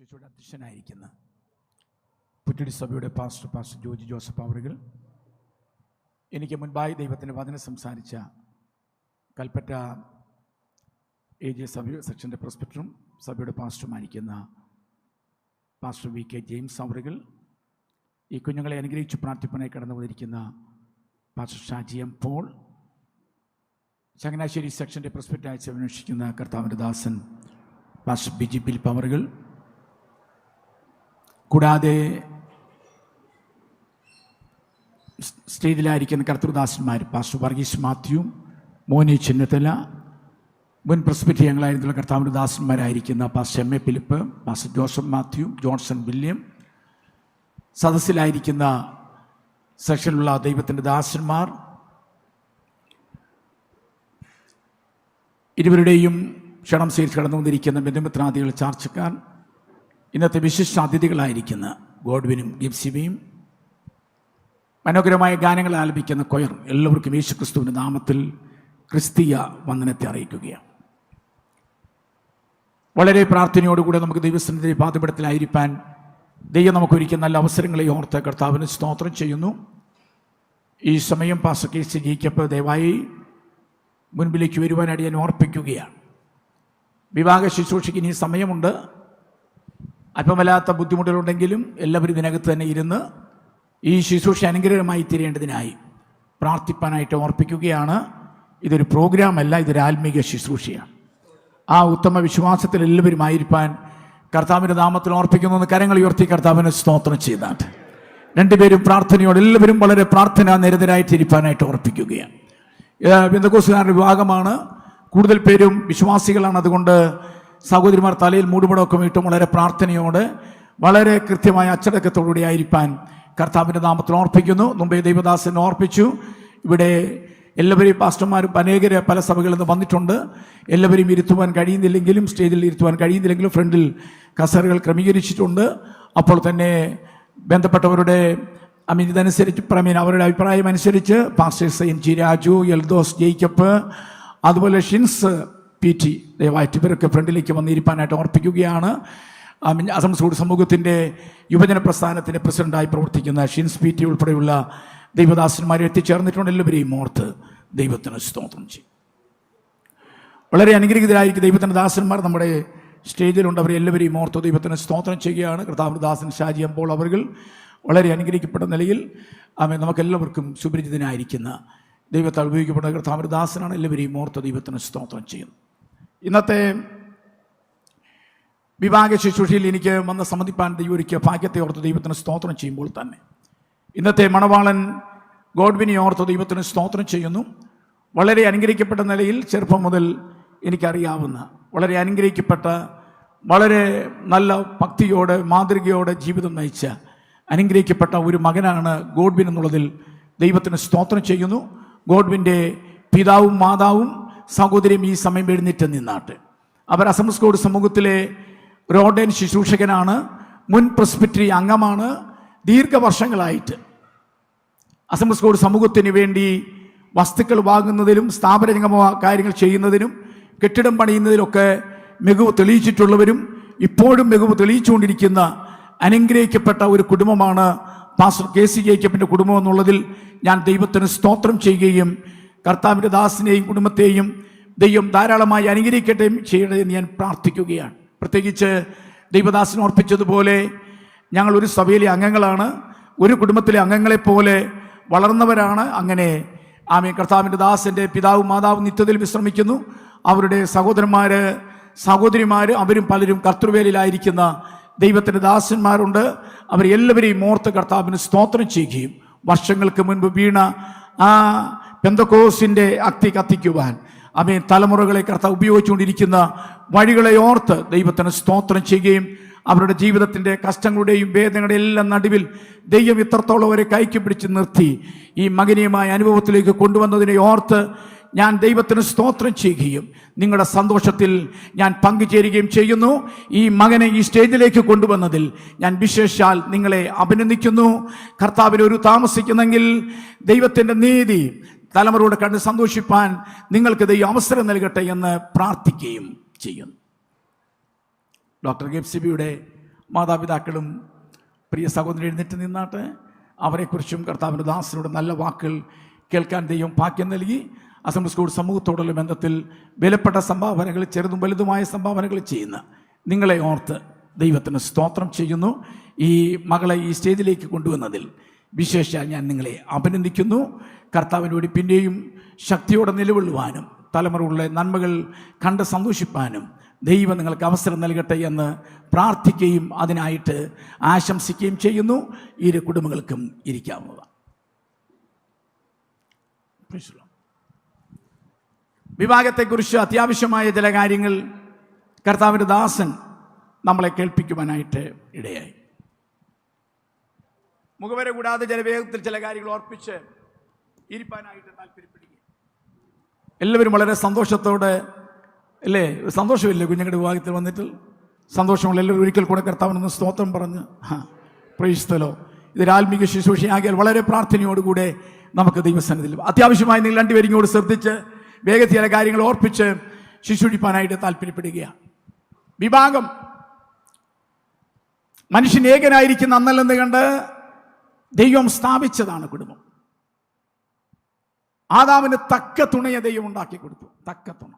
ശുശ്രൂഷയുടെ അധ്യക്ഷനായിരിക്കുന്ന പുറ്റടി സഭയുടെ pastor Joji Joseph അവറുകൾ, എനിക്ക് മുൻപായി ദൈവത്തിൻ്റെ വചനം സംസാരിച്ച കൽപ്പറ്റ AJ സഭ സെക്ഷൻ്റെ പ്രസ്പെക്ടറും സഭയുടെ പാസ്റ്ററുമായിരിക്കുന്ന പാസ്റ്റർ VK ജെയിംസ് അവറുകൾ, ഈ കുഞ്ഞുങ്ങളെ അനുഗ്രഹിച്ച് പ്രാർത്ഥിപ്പനായി കടന്നു വന്നിരിക്കുന്ന പാസ്റ്റർ ഷാജി M പോൾ, ചങ്ങനാശ്ശേരി സെക്ഷൻ്റെ പ്രസ്പെക്ടറായി സേവനമനുഷ്ഠിക്കുന്ന കർത്താവിൻ്റെ ദാസൻ പാസ്റ്റർ ബിജി ബിൽ പവറുകൾ, കൂടാതെ സ്റ്റേജിലായിരിക്കുന്ന കർത്തൃദാസന്മാർ പാസ്റ്റർ വർഗീസ് മാത്യു, മോനി ചിന്നത്തല, മുൻ പ്രസ്ബിറ്ററി അംഗങ്ങളായിരുന്നുള്ള കർത്താവിൻ്റെ ദാസന്മാരായിരിക്കുന്ന pastor MA Philip, pastor Joseph Mathew, Johnson William, സദസ്സിലായിരിക്കുന്ന സെക്ഷനിലുള്ള ദൈവത്തിൻ്റെ ദാസന്മാർ, ഇരുവരുടെയും ക്ഷണം സ്വീകരിച്ച് കടന്നു വന്നിരിക്കുന്ന ബന്ധുമിത്രാദികൾ, ചാർച്ചക്കാർ, ഇന്നത്തെ വിശിഷ്ട അതിഥികളായിരിക്കുന്ന ഗോഡ്വിനും ഗിബ്സിബിയും, മനോഹരമായ ഗാനങ്ങൾ ആലപിക്കുന്ന കൊയർ, എല്ലാവർക്കും യേശുക്രിസ്തുവിൻ്റെ നാമത്തിൽ ക്രിസ്തീയ വന്ദനത്തെ അറിയിക്കുകയാണ്. വളരെ പ്രാർത്ഥനയോടുകൂടെ നമുക്ക് ദൈവസന്നിധി പാദപീഠത്തിലായിരിക്കാൻ ദൈവം നമുക്കൊരിക്കൽ നല്ല അവസരങ്ങളെ ഓർത്ത് കർത്താവിന് സ്തോത്രം ചെയ്യുന്നു. ഈ സമയം പാസ്റ്റർ KC ജേക്കബ് ദയവായി മുൻപിലേക്ക് വരുവാനായിട്ട് ഞാൻ ഓർപ്പിക്കുകയാണ്. വിവാഹ ശുശ്രൂഷയ്ക്ക് ഇനി സമയമുണ്ട്. അല്പമല്ലാത്ത ബുദ്ധിമുട്ടുകളുണ്ടെങ്കിലും എല്ലാവരും ഇതിനകത്ത് തന്നെ ഇരുന്ന് ഈ ശുശ്രൂഷ അനുഗ്രഹമായി തീരേണ്ടതിനായി പ്രാർത്ഥിപ്പാനായിട്ട് ഓർപ്പിക്കുകയാണ്. ഇതൊരു പ്രോഗ്രാമല്ല, ഇതൊരു ആത്മീക ശുശ്രൂഷയാണ്. ആ ഉത്തമ വിശ്വാസത്തിൽ എല്ലാവരും ആയിരിക്കാൻ കർത്താവിൻ്റെ നാമത്തിൽ ഓർപ്പിക്കുന്നു. കരങ്ങൾ ഉയർത്തി കർത്താവിന് സ്തോത്രം ചെയ്താട്ട് രണ്ടുപേരും പ്രാർത്ഥനയോട് എല്ലാവരും വളരെ പ്രാർത്ഥന നിരതരായിട്ടിരിക്കാനായിട്ട് ഓർപ്പിക്കുകയാണ്. പെന്തക്കോസ്തുകാരുടെ വിഭാഗമാണ്, കൂടുതൽ പേരും വിശ്വാസികളാണ്. അതുകൊണ്ട് സഹോദരിമാർ തലയിൽ മൂടുപടമൊക്കെ ഇട്ടും വളരെ പ്രാർത്ഥനയോടെ വളരെ കൃത്യമായ അച്ചടക്കത്തോടുകൂടി ആയിരിക്കാൻ കർത്താവിൻ്റെ നാമത്തിൽ ഓർപ്പിക്കുന്നു. മുമ്പേ ദൈവദാസൻ ഓർപ്പിച്ചു, ഇവിടെ എല്ലാവരെയും പാസ്റ്റർമാരും അനേകര് പല സഭകളിൽ നിന്ന് വന്നിട്ടുണ്ട്. എല്ലാവരെയും ഇരുത്തുവാൻ കഴിയുന്നില്ലെങ്കിലും, സ്റ്റേജിൽ ഇരുത്തുവാൻ കഴിയുന്നില്ലെങ്കിലും ഫ്രണ്ടിൽ കസേരകൾ ക്രമീകരിച്ചിട്ടുണ്ട്. അപ്പോൾ തന്നെ ബന്ധപ്പെട്ടവരുടെ ഇതനുസരിച്ച് അവരുടെ അഭിപ്രായം അനുസരിച്ച് pastors NG Raju, Eldhose Jacob, അതുപോലെ ഷിൻസ് PT ദയവായിട്ട് ഇവരൊക്കെ ഫ്രണ്ടിലേക്ക് വന്നിരിക്കാനായിട്ട് ഓർപ്പിക്കുകയാണ്. അസംസ്കൃത സമൂഹത്തിൻ്റെ യുവജന പ്രസ്ഥാനത്തിൻ്റെ പ്രസിഡൻ്റായി പ്രവർത്തിക്കുന്ന ഷിൻസ് PT ഉൾപ്പെടെയുള്ള ദൈവദാസന്മാരെ എത്തിച്ചേർന്നിട്ടുണ്ട്. എല്ലാവരെയും ഓർത്ത് ദൈവത്തിന് സ്തോത്രം ചെയ്യും. വളരെ അനുഗ്രഹീതരായിരിക്കും ദൈവത്തിൻ്റെ ദാസന്മാർ നമ്മുടെ സ്റ്റേജിലുണ്ട്. അവരെല്ലാവരെയും ഓർത്ത് ദൈവത്തിന് സ്തോത്രം ചെയ്യുകയാണ്. കർത്താവിൻ്റെ ദാസൻ ഷാജി M പോൾ അവറുകൾ വളരെ അനുഗ്രഹിക്കപ്പെട്ട നിലയിൽ നമുക്കെല്ലാവർക്കും സുപരിചിതനായിരിക്കുന്ന ദൈവത്താൽ ഉപയോഗിക്കപ്പെട്ട കർത്താവിൻ്റെ ദാസനാണ്. എല്ലാവരെയും ഓർത്ത് ദൈവത്തിന് സ്തോത്രം ചെയ്യുന്നു. ഇന്നത്തെ വിവാഹ ശുശ്രൂഷയിൽ എനിക്ക് വന്ന് സംബന്ധിപ്പാൻ ദൈവൊരുക്കിയ ഭാഗ്യത്തെ ഓർത്ത് ദൈവത്തിന് സ്തോത്രം ചെയ്യുമ്പോൾ തന്നെ ഇന്നത്തെ മണവാളൻ ഗോഡ്വിനെ ഓർത്ത് ദൈവത്തിന് സ്തോത്രം ചെയ്യുന്നു. വളരെ അനുഗ്രഹിക്കപ്പെട്ട നിലയിൽ ചെറുപ്പം മുതൽ എനിക്കറിയാവുന്ന വളരെ അനുഗ്രഹിക്കപ്പെട്ട, വളരെ നല്ല ഭക്തിയോടെ മാതൃകയോടെ ജീവിതം നയിച്ച അനുഗ്രഹിക്കപ്പെട്ട ഒരു മകനാണ് ഗോഡ്വിൻ എന്നുള്ളതിൽ ദൈവത്തിന് സ്തോത്രം ചെയ്യുന്നു. ഗോഡ്വിൻ്റെ പിതാവും മാതാവും സഹോദരിയും ഈ സമയം എഴുന്നേറ്റ് നിന്നാട്ട്. അവർ അസംസ്കൃത സമൂഹത്തിലെ ഒരു ഓർഡൈൻ ശുശ്രൂഷകനാണ്, മുൻ പ്രസ്ബിറ്ററി അംഗമാണ്. ദീർഘവർഷങ്ങളായിട്ട് അസംസ്കൃത സമൂഹത്തിന് വേണ്ടി വസ്തുക്കൾ വാങ്ങുന്നതിലും സ്ഥാപനജംഗമ കാര്യങ്ങൾ ചെയ്യുന്നതിനും കെട്ടിടം പണിയുന്നതിലൊക്കെ മികവ് തെളിയിച്ചിട്ടുള്ളവരും ഇപ്പോഴും മികവ് തെളിയിച്ചുകൊണ്ടിരിക്കുന്ന അനുഗ്രഹിക്കപ്പെട്ട ഒരു കുടുംബമാണ് പാസ്റ്റർ KC ജേക്കബിൻ്റെ കുടുംബം എന്നുള്ളതിൽ ഞാൻ ദൈവത്തിന് സ്തോത്രം ചെയ്യുകയും കർത്താവിൻ്റെ ദാസിനെയും കുടുംബത്തെയും ദൈവം ധാരാളമായി അനുഗ്രഹിക്കട്ടെ ചെയ്യണമെന്ന് ഞാൻ പ്രാർത്ഥിക്കുകയാണ്. പ്രത്യേകിച്ച് ദൈവദാസൻ ഓർപ്പിച്ചതുപോലെ ഞങ്ങൾ ഒരു സഭയിലെ അംഗങ്ങളാണ്, ഒരു കുടുംബത്തിലെ അംഗങ്ങളെപ്പോലെ വളർന്നവരാണ്. അങ്ങനെ കർത്താവിൻ്റെ ദാസൻ്റെ പിതാവും മാതാവും നിത്യതയിൽ വിശ്രമിക്കുന്നു. അവരുടെ സഹോദരിമാർ അവരും പലരും കർത്തൃവേലയിലായിരിക്കുന്ന ദൈവത്തിൻ്റെ ദാസന്മാരുണ്ട്. അവരെല്ലാവരെയും ഓർത്ത് കർത്താവിന് സ്തോത്രം ചെയ്യുകയും വർഷങ്ങൾക്ക് മുൻപ് വീണ ആ പെന്തക്കോസിൻ്റെ അഗ്നി കത്തിക്കുവാൻ തലമുറകളെ കർത്താവ് ഉപയോഗിച്ചുകൊണ്ടിരിക്കുന്ന വഴികളെ ഓർത്ത് ദൈവത്തിന് സ്തോത്രം ചെയ്യുകയും അവരുടെ ജീവിതത്തിൻ്റെ കഷ്ടങ്ങളുടെയും വേദനകളുടെയും എല്ലാം നടുവിൽ ദൈവം ഇത്രത്തോളം അവരെ കൈക്ക് പിടിച്ച് നിർത്തി ഈ മകനീയമായ അനുഭവത്തിലേക്ക് കൊണ്ടുവന്നതിനെ ഓർത്ത് ഞാൻ ദൈവത്തിന് സ്തോത്രം ചെയ്യുകയും നിങ്ങളുടെ സന്തോഷത്തിൽ ഞാൻ പങ്കുചേരുകയും ചെയ്യുന്നു. ഈ മകനെ ഈ സ്റ്റേജിലേക്ക് കൊണ്ടുവന്നതിൽ ഞാൻ വിശേഷാൽ നിങ്ങളെ അഭിനന്ദിക്കുന്നു. കർത്താവിൽ ഒരു താമസിക്കുന്നെങ്കിൽ ദൈവത്തിൻ്റെ നീതി തലമുറയോടെ കണ്ട് സന്തോഷിപ്പാൻ നിങ്ങൾക്ക് ദൈവം അവസരം നൽകട്ടെ എന്ന് പ്രാർത്ഥിക്കുകയും ചെയ്യുന്നു. ഡോക്ടർ ഗിബ്സിബിയുടെ മാതാപിതാക്കളും പ്രിയ സഹോദരൻ എഴുന്നേറ്റ് നിന്നാട്ടെ. അവരെക്കുറിച്ചും കർത്താവിൻ്റെ ദാസനോട് നല്ല വാക്കുകൾ കേൾക്കാൻ ദൈവം ഭാഗ്യം നൽകി. അസംബ്ലി സ്കൂൾ സമൂഹത്തോടുള്ള ബന്ധത്തിൽ വിലപ്പെട്ട സംഭാവനകൾ, ചെറുതും വലുതുമായ സംഭാവനകൾ ചെയ്യുന്ന നിങ്ങളെ ഓർത്ത് ദൈവത്തിന് സ്തോത്രം ചെയ്യുന്നു. ഈ മകളെ ഈ സ്റ്റേജിലേക്ക് കൊണ്ടുവന്നതിൽ വിശേഷാൽ ഞാൻ നിങ്ങളെ അഭിനന്ദിക്കുന്നു. കർത്താവിന് വേണ്ടി പിന്നെയും ശക്തിയോടെ നിലകൊള്ളുവാനും തലമുറകളിലെ നന്മകൾ കണ്ട് സന്തോഷിപ്പാനും ദൈവം നിങ്ങൾക്ക് അവസരം നൽകട്ടെ എന്ന് പ്രാർത്ഥിക്കുകയും അതിനായിട്ട് ആശംസിക്കുകയും ചെയ്യുന്നു. ഇരു കുടുംബങ്ങൾക്കും ഇരിക്കാവുന്നതാണ്. വിവാഹത്തെക്കുറിച്ച് അത്യാവശ്യമായ ചില കാര്യങ്ങൾ കർത്താവിൻ്റെ ദാസൻ നമ്മളെ കേൾപ്പിക്കുവാനായിട്ട് ഇടയായി. മുഖവര കൂടാതെ ചില വേഗത്തിൽ ചില കാര്യങ്ങൾ ഓർപ്പിച്ച് ഇരിപ്പാനായിട്ട് താല്പര്യപ്പെടുക. എല്ലാവരും വളരെ സന്തോഷത്തോടെ അല്ലേ, സന്തോഷമില്ലേ കുഞ്ഞുങ്ങളുടെ വിവാഹത്തിൽ വന്നിട്ട്? സന്തോഷമുള്ള എല്ലാവരും ഒരിക്കൽ കൂടെ കർത്താവിനൊന്ന് സ്തോത്രം പറഞ്ഞ് പ്രേക്ഷിച്ചല്ലോ. ഇതൊരു ആത്മീക ശുശ്രൂഷയാകിയാൽ വളരെ പ്രാർത്ഥനയോടുകൂടെ നമുക്ക് ദൈവസന്നിധിയിൽ അത്യാവശ്യമായി നിങ്ങൾ രണ്ടുപേരും ഇങ്ങോട്ട് ശ്രദ്ധിച്ച് വേഗത്തിൽ ചില കാര്യങ്ങൾ ഓർപ്പിച്ച് ശുശ്രൂഷിപ്പാനായിട്ട് താല്പര്യപ്പെടുകയാണ്. വിവാഹം മനുഷ്യൻ ഏകനായിരിക്കുന്ന അന്നല്ലെന്ന് കണ്ട് ദൈവം സ്ഥാപിച്ചതാണ് കുടുംബം. ആദാമിന് തക്ക തുണയെ ദൈവം ഉണ്ടാക്കി കൊടുത്തു. തക്ക തുണ.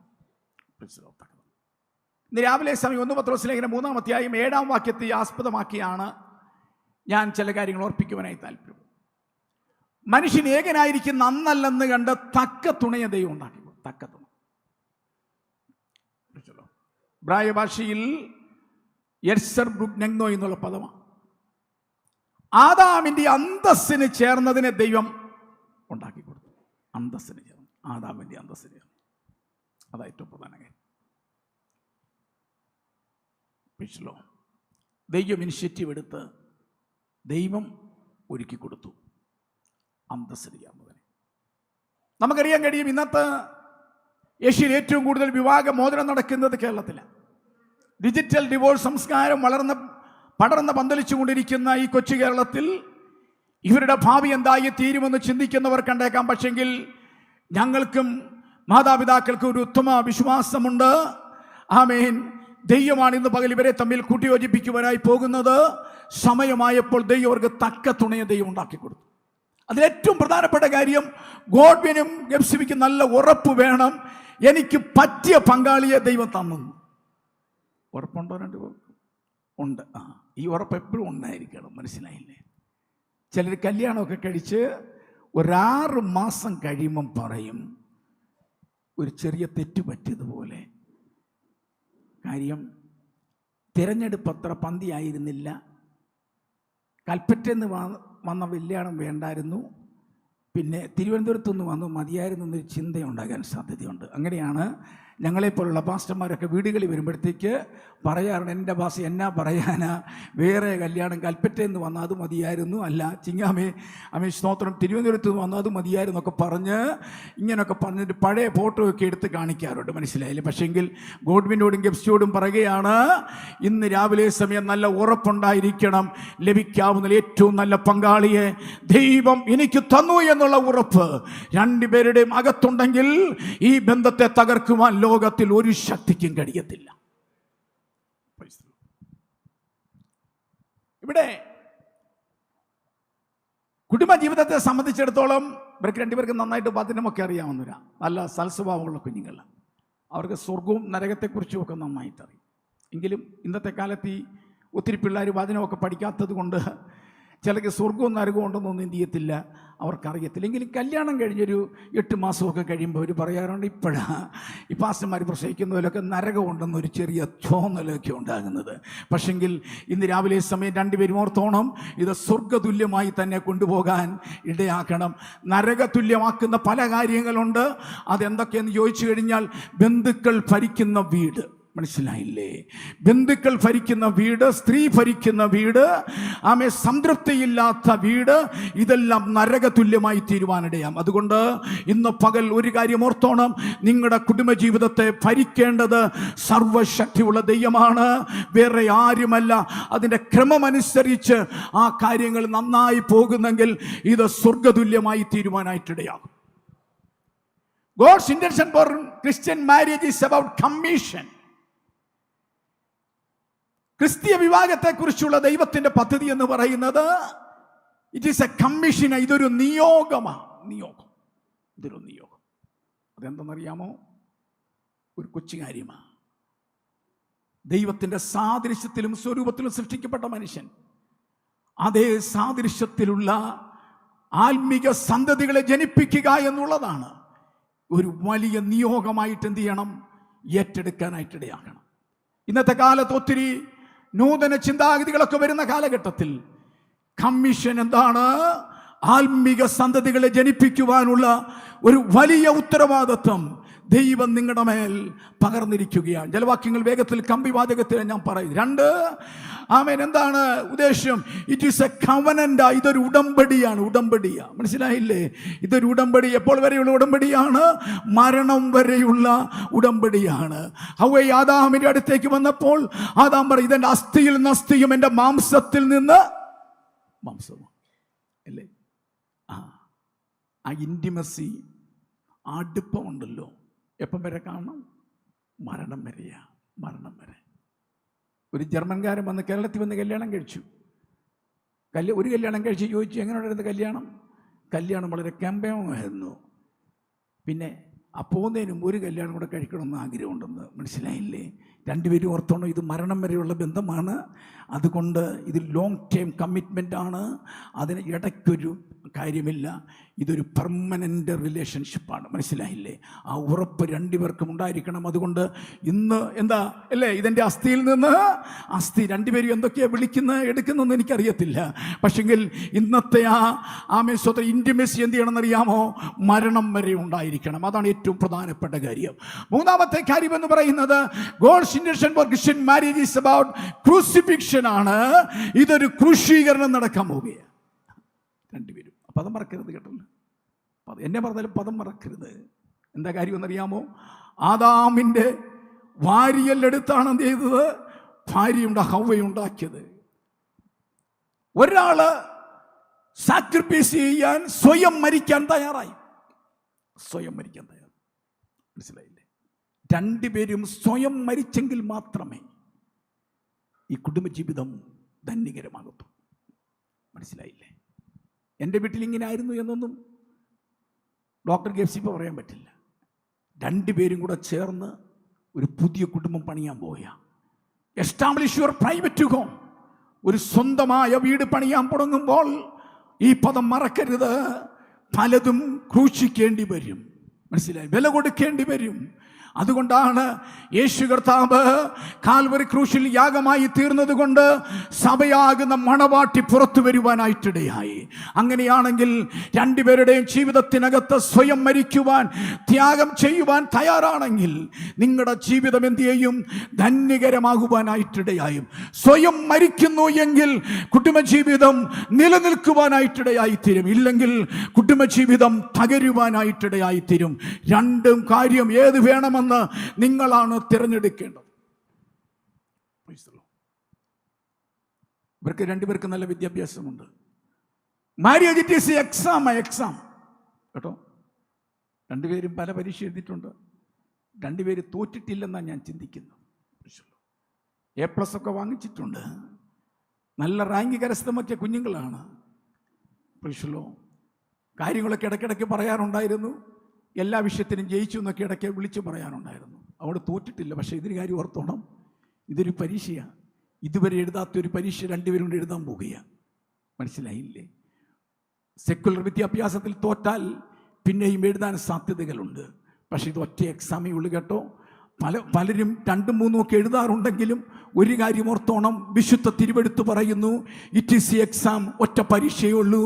ഇന്ന് രാവിലെ സമയം 1 പത്രോസ് ലേഖനം 3-ാം അധ്യായം 7-ാം വാക്യത്തെ ആസ്പദമാക്കിയാണ് ഞാൻ ചില കാര്യങ്ങൾ ഓർപ്പിക്കുവാനായി താല്പര്യം. മനുഷ്യൻ ഏകനായിരിക്കുന്ന അന്നല്ലെന്ന് കണ്ട് തക്ക തുണയെ ദൈവം ഉണ്ടാക്കി. തക്ക തുണ ബ്രായ ഭാഷയിൽ യെർസർ ബ്രുഗ്നോ എന്നുള്ള പദമാണ്. ആദാമിന്റെ അന്തസ്സിന് ചേർന്നതിനെ ദൈവം ഉണ്ടാക്കി കൊടുത്തു. അന്തസ്സിന് ചേർന്നു, ആദാമിന്റെ അന്തസ്സിന് ചേർന്നു. അതാ ഏറ്റവും പ്രധാന കാര്യം. ദൈവം ഇനിഷ്യേറ്റീവ് എടുത്ത് ദൈവം ഒരുക്കി കൊടുത്തു അന്തസ്സിന് ചേർന്നതിനെ. നമുക്കറിയാൻ കഴിയും, ഇന്നത്തെ ഏഷ്യയിൽ ഏറ്റവും കൂടുതൽ വിവാഹ മോചനം നടക്കുന്നത് കേരളത്തിലാണ്. ഡിജിറ്റൽ ഡിവോഴ്സ് സംസ്കാരം പടർന്ന് പന്തലിച്ചുകൊണ്ടിരിക്കുന്ന ഈ കൊച്ചു കേരളത്തിൽ ഇവരുടെ ഭാവി എന്തായി തീരുമെന്ന് ചിന്തിക്കുന്നവർ കണ്ടേക്കാം. പക്ഷെങ്കിൽ ഞങ്ങൾക്കും മാതാപിതാക്കൾക്കും ഒരു ഉത്തമ വിശ്വാസമുണ്ട്. ആമേൻ. ദൈവമാണ് ഇന്ന് പകൽ ഇവരെ തമ്മിൽ കൂട്ടിയോജിപ്പിക്കുവാനായി പോകുന്നത്. സമയമായപ്പോൾ ദൈവം അവർക്ക് തക്ക തുണയെ ദൈവം ഉണ്ടാക്കി കൊടുത്തു. അതിലേറ്റവും പ്രധാനപ്പെട്ട കാര്യം, ഗോഡ്വിനും ഗബ്സിബിക്കും നല്ല ഉറപ്പ് വേണം. എനിക്ക് പറ്റിയ പങ്കാളിയെ ദൈവം തന്നു. ഉറപ്പുണ്ടോ? രണ്ടുപേർക്കും ഉണ്ട്. ഈ ഉറപ്പ് എപ്പോഴും ഉണ്ടായിരിക്കണം. മനസ്സിലായില്ലേ? ചിലർ കല്യാണമൊക്കെ കഴിച്ച് 6 മാസം കഴിയുമ്പം പറയും ഒരു ചെറിയ തെറ്റ് പറ്റിയതുപോലെ. കാര്യം, തിരഞ്ഞെടുപ്പ് അത്ര പന്തിയായിരുന്നില്ല. കൽപ്പറ്റയിൽ നിന്ന് വന്ന കല്യാണം വേണ്ടായിരുന്നു, പിന്നെ തിരുവനന്തപുരത്തുനിന്ന് വന്നു മതിയായിരുന്നു എന്നൊരു ചിന്തയുണ്ടാകാൻ സാധ്യതയുണ്ട്. അങ്ങനെയാണ് ഞങ്ങളെപ്പോലുള്ള പാസ്റ്റർമാരൊക്കെ വീടുകളിൽ വരുമ്പോഴത്തേക്ക് പറയാറുണ്ട്, എൻ്റെ ഭാഷ എന്നാ പറയാനാ, വേറെ കല്യാണം കൽപ്പറ്റയിൽ നിന്ന് വന്നാൽ അത് മതിയായിരുന്നു, അല്ല ചിങ്ങാമേ സ്തോത്രം തിരുവനന്തപുരത്ത് നിന്ന് വന്നാൽ അത് മതിയായിരുന്നു ഒക്കെ പറഞ്ഞ് ഇങ്ങനെയൊക്കെ പറഞ്ഞിട്ട് പഴയ ഫോട്ടോ ഒക്കെ എടുത്ത് കാണിക്കാറുണ്ട്. മനസ്സിലായില്ലേ? പക്ഷേങ്കിൽ ഗോഡ്വിനോടും ഗബ്സിയോടും പറയുകയാണ്, ഇന്ന് രാവിലെ സമയം നല്ല ഉറപ്പുണ്ടായിരിക്കണം. ലഭിക്കാവുന്ന ഏറ്റവും നല്ല പങ്കാളിയെ ദൈവം എനിക്ക് തന്നു എന്നുള്ള ഉറപ്പ് രണ്ടുപേരുടെയും അകത്തുണ്ടെങ്കിൽ ഈ ബന്ധത്തെ തകർക്കുവാൻ ലോകത്തിൽ ഒരു ശക്തിക്കും കഴിയത്തില്ല. ഇവിടെ കുടുംബജീവിതത്തെ സംബന്ധിച്ചിടത്തോളം ഇവർക്ക് രണ്ടുപേർക്കും നന്നായിട്ട് വചനമൊക്കെ അറിയാവുന്നവരാ. നല്ല സൽസ്വഭാവമുള്ള കുഞ്ഞുങ്ങൾ. അവർക്ക് സ്വർഗവും നരകത്തെക്കുറിച്ചും ഒക്കെ നന്നായിട്ട് അറിയും. എങ്കിലും ഇന്നത്തെ കാലത്ത് ഈ ഒത്തിരി പിള്ളേർ വചനമൊക്കെ പഠിക്കാത്തത് കൊണ്ട് ചിലക്ക് സ്വർഗവും നരകവും ഉണ്ടെന്നൊന്നും എന്ത് ചെയ്യത്തില്ല, അവർക്കറിയത്തില്ല. എങ്കിലും കല്യാണം കഴിഞ്ഞൊരു 8 മാസമൊക്കെ കഴിയുമ്പോൾ അവർ പറയാറുണ്ട്, ഇപ്പോഴാണ് ഈ പാസ്റ്റർമാർ പ്രസവിക്കുന്നതിലൊക്കെ നരകമുണ്ടെന്നൊരു ചെറിയ തോന്നലൊക്കെ ഉണ്ടാകുന്നത്. പക്ഷെങ്കിൽ ഇന്ന് രാവിലെ സമയം രണ്ടുപേരും ഓർത്തോണം, ഇത് സ്വർഗതുല്യമായി തന്നെ കൊണ്ടുപോകാൻ ഇടയാക്കണം. നരകതുല്യമാക്കുന്ന പല കാര്യങ്ങളുണ്ട്. അതെന്തൊക്കെയെന്ന് ചോദിച്ചു കഴിഞ്ഞാൽ, ബന്ധുക്കൾ ഭരിക്കുന്ന വീട്. മനസ്സിലായില്ലേ? ബന്ധുക്കൾ ഭരിക്കുന്ന വീട്, സ്ത്രീ ഭരിക്കുന്ന വീട്, ആമേ സംതൃപ്തിയില്ലാത്ത വീട്, ഇതെല്ലാം നരകതുല്യമായി തീരുവാനിടയാം. അതുകൊണ്ട് ഇന്ന് പകൽ ഒരു കാര്യം ഓർത്തോണം, നിങ്ങളുടെ കുടുംബജീവിതത്തെ ഭരിക്കേണ്ടത് സർവശക്തിയുള്ള ദൈവമാണ്, വേറെ ആരുമല്ല. അതിൻ്റെ ക്രമമനുസരിച്ച് ആ കാര്യങ്ങൾ നന്നായി പോകുന്നെങ്കിൽ ഇത് സ്വർഗതുല്യമായി തീരുവാനായിട്ടിടയാകും. God's intention for Christian marriage is about commission. ക്രിസ്തീയ വിവാഹത്തെക്കുറിച്ചുള്ള ദൈവത്തിന്റെ പദ്ധതി എന്ന് പറയുന്നത് ഇറ്റ് ഈസ് എ കമ്മീഷൻ. ഇതൊരു നിയോഗം. ഇതൊരു നിയോഗം. അതെന്തെന്നറിയാമോ? ഒരു കൊച്ചു കാര്യമാണ്. ദൈവത്തിന്റെ സാദൃശ്യത്തിലും സ്വരൂപത്തിലും സൃഷ്ടിക്കപ്പെട്ട മനുഷ്യൻ അതേ സാദൃശ്യത്തിലുള്ള ആത്മീക സന്തതികളെ ജനിപ്പിക്കുക എന്നുള്ളതാണ് ഒരു വലിയ നിയോഗമായിട്ട് എന്ത് ചെയ്യണം? ഏറ്റെടുക്കാനായിട്ടിടയാകണം. ഇന്നത്തെ കാലത്ത് ഒത്തിരി നൂതന ചിന്താഗതികളൊക്കെ വരുന്ന കാലഘട്ടത്തിൽ കമ്മീഷൻ എന്താണ്? ആത്മീക സന്തതികളെ ജനിപ്പിക്കുവാനുള്ള ഒരു വലിയ ഉത്തരവാദിത്വം ദൈവം നിങ്ങളുടെ മേൽ പകർന്നിരിക്കുകയാണ്. ജലവാക്യങ്ങൾ വേഗത്തിൽ കമ്പിവാചകത്തിൽ ഞാൻ പറയും. 2, ആമേൻ. എന്താണ് ഉദ്ദേശം? It is A covenant. ഇതൊരു ഉടമ്പടിയാണ്. മനസ്സിലായില്ലേ? ഇതൊരു ഉടമ്പടി. എപ്പോൾ വരെയുള്ള ഉടമ്പടിയാണ്? മരണം വരെയുള്ള ഉടമ്പടിയാണ്. ഹവ്വ ആദാമിന്റെ അടുത്തേക്ക് വന്നപ്പോൾ ആദാം പറയും, ഇതെന്റെ അസ്ഥിയിൽ നിന്ന് അസ്ഥിയും എൻ്റെ മാംസത്തിൽ നിന്ന് മാംസവും അല്ലേ? ആ ഇൻറ്റിമസി, അടുപ്പമുണ്ടല്ലോ, എപ്പം വരെ കാണണം? മരണം വരെ. ഒരു ജർമ്മൻകാരൻ വന്ന് കേരളത്തിൽ വന്ന് കല്യാണം കഴിച്ചു. ഒരു കല്യാണം കഴിച്ച് ചോദിച്ചു, എങ്ങനെയുണ്ടായിരുന്നു കല്യാണം വളരെ കമ്പയമായിരുന്നു. പിന്നെ പോകുന്നതിനും ഒരു കല്യാണം കൂടെ കഴിക്കണമെന്ന് ആഗ്രഹമുണ്ടെന്ന്. മനസ്സിലായില്ലേ? രണ്ടുപേരും ഓർത്തോണം, ഇത് മരണം വരെയുള്ള ബന്ധമാണ്. അതുകൊണ്ട് ഇത് ലോങ് ടൈം കമ്മിറ്റ്മെൻ്റ് ആണ്. അതിന് ഇടയ്ക്കൊരു കാര്യമില്ല. ഇതൊരു പെർമനൻ്റ് റിലേഷൻഷിപ്പാണ്. മനസ്സിലായില്ലേ? ആ ഉറപ്പ് രണ്ടുപേർക്കും ഉണ്ടായിരിക്കണം. അതുകൊണ്ട് ഇന്ന് എന്താ അല്ലേ, ഇതെൻ്റെ അസ്ഥിയിൽ നിന്ന് അസ്ഥി. രണ്ടുപേരും എന്തൊക്കെയാണ് എടുക്കുന്നതെന്ന് എനിക്കറിയത്തില്ല. പക്ഷെങ്കിൽ ഇന്നത്തെ സ്വന്തം ഇൻറ്റിമസി എന്ത് ചെയ്യണമെന്നറിയാമോ? മരണം വരെ ഉണ്ടായിരിക്കണം. അതാണ് ഏറ്റവും പ്രധാനപ്പെട്ട കാര്യം. മൂന്നാമത്തെ കാര്യം എന്ന് പറയുന്നത് God's intention for Christian marriage is about crucifixion ആണ്. ഇതൊരു ക്രൂശീകരണം നടക്കാൻ പോവുകയാണ്. രണ്ടുപേരും പദം മറക്കരുത് കേട്ടല്ലോ. എന്നെ പറഞ്ഞാലും പദം മറക്കരുത്. എന്താ കാര്യം എന്നറിയാമോ? ആദാമിൻ്റെ വാരിയെല്ലെടുത്താണ് എന്ത് ചെയ്തത്? ഹവ്വയുണ്ടാക്കിയത്. ഒരാള് സാക്രിഫൈസ് ചെയ്യാൻ സ്വയം മരിക്കാൻ തയ്യാറായി. മനസ്സിലായില്ലേ? രണ്ടുപേരും സ്വയം മരിച്ചെങ്കിൽ മാത്രമേ ഈ കുടുംബജീവിതം ധന്യകരമാകത്തു. മനസ്സിലായില്ലേ? എൻ്റെ വീട്ടിൽ ഇങ്ങനെ ആയിരുന്നു എന്നൊന്നും ഡോക്ടർ ഗെഫ്സിപ്പ് പറയാൻ പറ്റില്ല. രണ്ടുപേരും കൂടെ ചേർന്ന് ഒരു പുതിയ കുടുംബം പണിയാൻ പോയ എസ്റ്റാബ്ലിഷ് യുവർ പ്രൈവറ്റ് ഹോം. ഒരു സ്വന്തമായ വീട് പണിയാൻ തുടങ്ങുമ്പോൾ ഈ പദം മറക്കരുത്. പലതും ക്രൂശിക്കേണ്ടി വരും. മനസ്സിലായി? വില കൊടുക്കേണ്ടി വരും. അതുകൊണ്ടാണ് യേശു കർത്താവ് കാൽവരി ക്രൂശിൽ യാഗമായി തീർന്നത് കൊണ്ട് സഭയാകുന്ന മണവാട്ടി പുറത്തു വരുവാനായിട്ടിടയായി. അങ്ങനെയാണെങ്കിൽ രണ്ടുപേരുടെയും ജീവിതത്തിനകത്ത് സ്വയം മരിക്കുവാൻ, ത്യാഗം ചെയ്യുവാൻ തയ്യാറാണെങ്കിൽ നിങ്ങളുടെ ജീവിതം എന്ത് ചെയ്യും? ധന്യകരമാകുവാനായിട്ടിടയായും. സ്വയം മരിക്കുന്നു എങ്കിൽ കുടുംബജീവിതം നിലനിൽക്കുവാനായിട്ടിടയായിത്തീരും. ഇല്ലെങ്കിൽ കുടുംബജീവിതം തകരുവാനായിട്ടിടയായിത്തീരും. രണ്ടും കാര്യം ഏത് വേണമെന്ന് നിങ്ങളാണ് തിരഞ്ഞെടുക്കേണ്ടത്. ഇവർക്ക് രണ്ടുപേർക്ക് നല്ല വിദ്യാഭ്യാസമുണ്ട്. മാരേജ് ഇറ്റ് ഈസ് എക്സാം കേട്ടോ. രണ്ടുപേരും പല പരീക്ഷ എഴുതിയിട്ടുണ്ട്. രണ്ടുപേര് തോറ്റിട്ടില്ലെന്നാണ് ഞാൻ ചിന്തിക്കുന്നത്. A+ ഒക്കെ വാങ്ങിച്ചിട്ടുണ്ട്. നല്ല റാങ്ക് കരസ്ഥമാക്കിയ കുഞ്ഞുങ്ങളാണ്. കാര്യങ്ങളൊക്കെ ഇടയ്ക്കിടയ്ക്ക് പറയാറുണ്ടായിരുന്നു. എല്ലാ വിഷയത്തിനും ജയിച്ചു എന്നൊക്കെ ഇടയ്ക്ക് വിളിച്ച് പറയാനുണ്ടായിരുന്നു. അവിടെ തോറ്റിട്ടില്ല. പക്ഷേ ഇതിന് കാര്യം ഓർത്തോണം, ഇതൊരു പരീക്ഷയാണ്. ഇതുവരെ എഴുതാത്തൊരു പരീക്ഷ രണ്ടുപേരും കൊണ്ട് എഴുതാൻ പോവുകയാണ്. മനസ്സിലായില്ലേ? സെക്കുലർ വിദ്യാഭ്യാസത്തിൽ തോറ്റാൽ പിന്നെയും എഴുതാൻ സാധ്യതകളുണ്ട്. പക്ഷേ ഇത് ഒറ്റ എക്സാമേ ഉള്ളൂ കേട്ടോ. പലരും 2, 3 ഒക്കെ എഴുതാറുണ്ടെങ്കിലും ഒരു കാര്യം ഓർത്തോണം, വിശുദ്ധ തിരുവെടുത്ത് പറയുന്നു, ഇറ്റ് ഈസ് എക്സാം. ഒറ്റ പരീക്ഷയേ ഉള്ളൂ.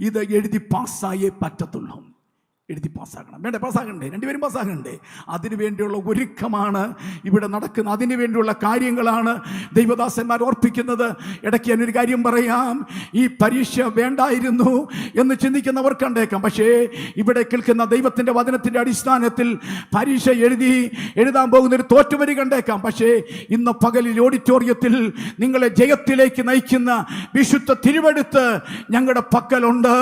ഇത് എഴുതി പാസ്സായേ പറ്റത്തുള്ളൂ. എഴുതി പാസ്സാക്കണം. വേണ്ടേ? പാസ്സാകണ്ടേ? രണ്ടുപേരും പാസ്സാകണ്ടേ? അതിനു വേണ്ടിയുള്ള ഒരുക്കമാണ് ഇവിടെ നടക്കുന്നത്. അതിനു വേണ്ടിയുള്ള കാര്യങ്ങളാണ് ദൈവദാസന്മാർ ഓർപ്പിക്കുന്നത്. ഇടയ്ക്ക് ഞാനൊരു കാര്യം പറയാം. ഈ പരീക്ഷ വേണ്ടായിരുന്നു എന്ന് ചിന്തിക്കുന്നവർ കണ്ടേക്കാം. പക്ഷേ ഇവിടെ കേൾക്കുന്ന ദൈവത്തിൻ്റെ വചനത്തിൻ്റെ അടിസ്ഥാനത്തിൽ പരീക്ഷ എഴുതാൻ പോകുന്നൊരു തോറ്റുവരി കണ്ടേക്കാം. പക്ഷേ ഇന്ന് പകലിൽ ഓഡിറ്റോറിയത്തിൽ നിങ്ങളെ ജയത്തിലേക്ക് നയിക്കുന്ന വിശുദ്ധ തിരുവെടുത്ത് ഞങ്ങളുടെ പക്കലുണ്ട്.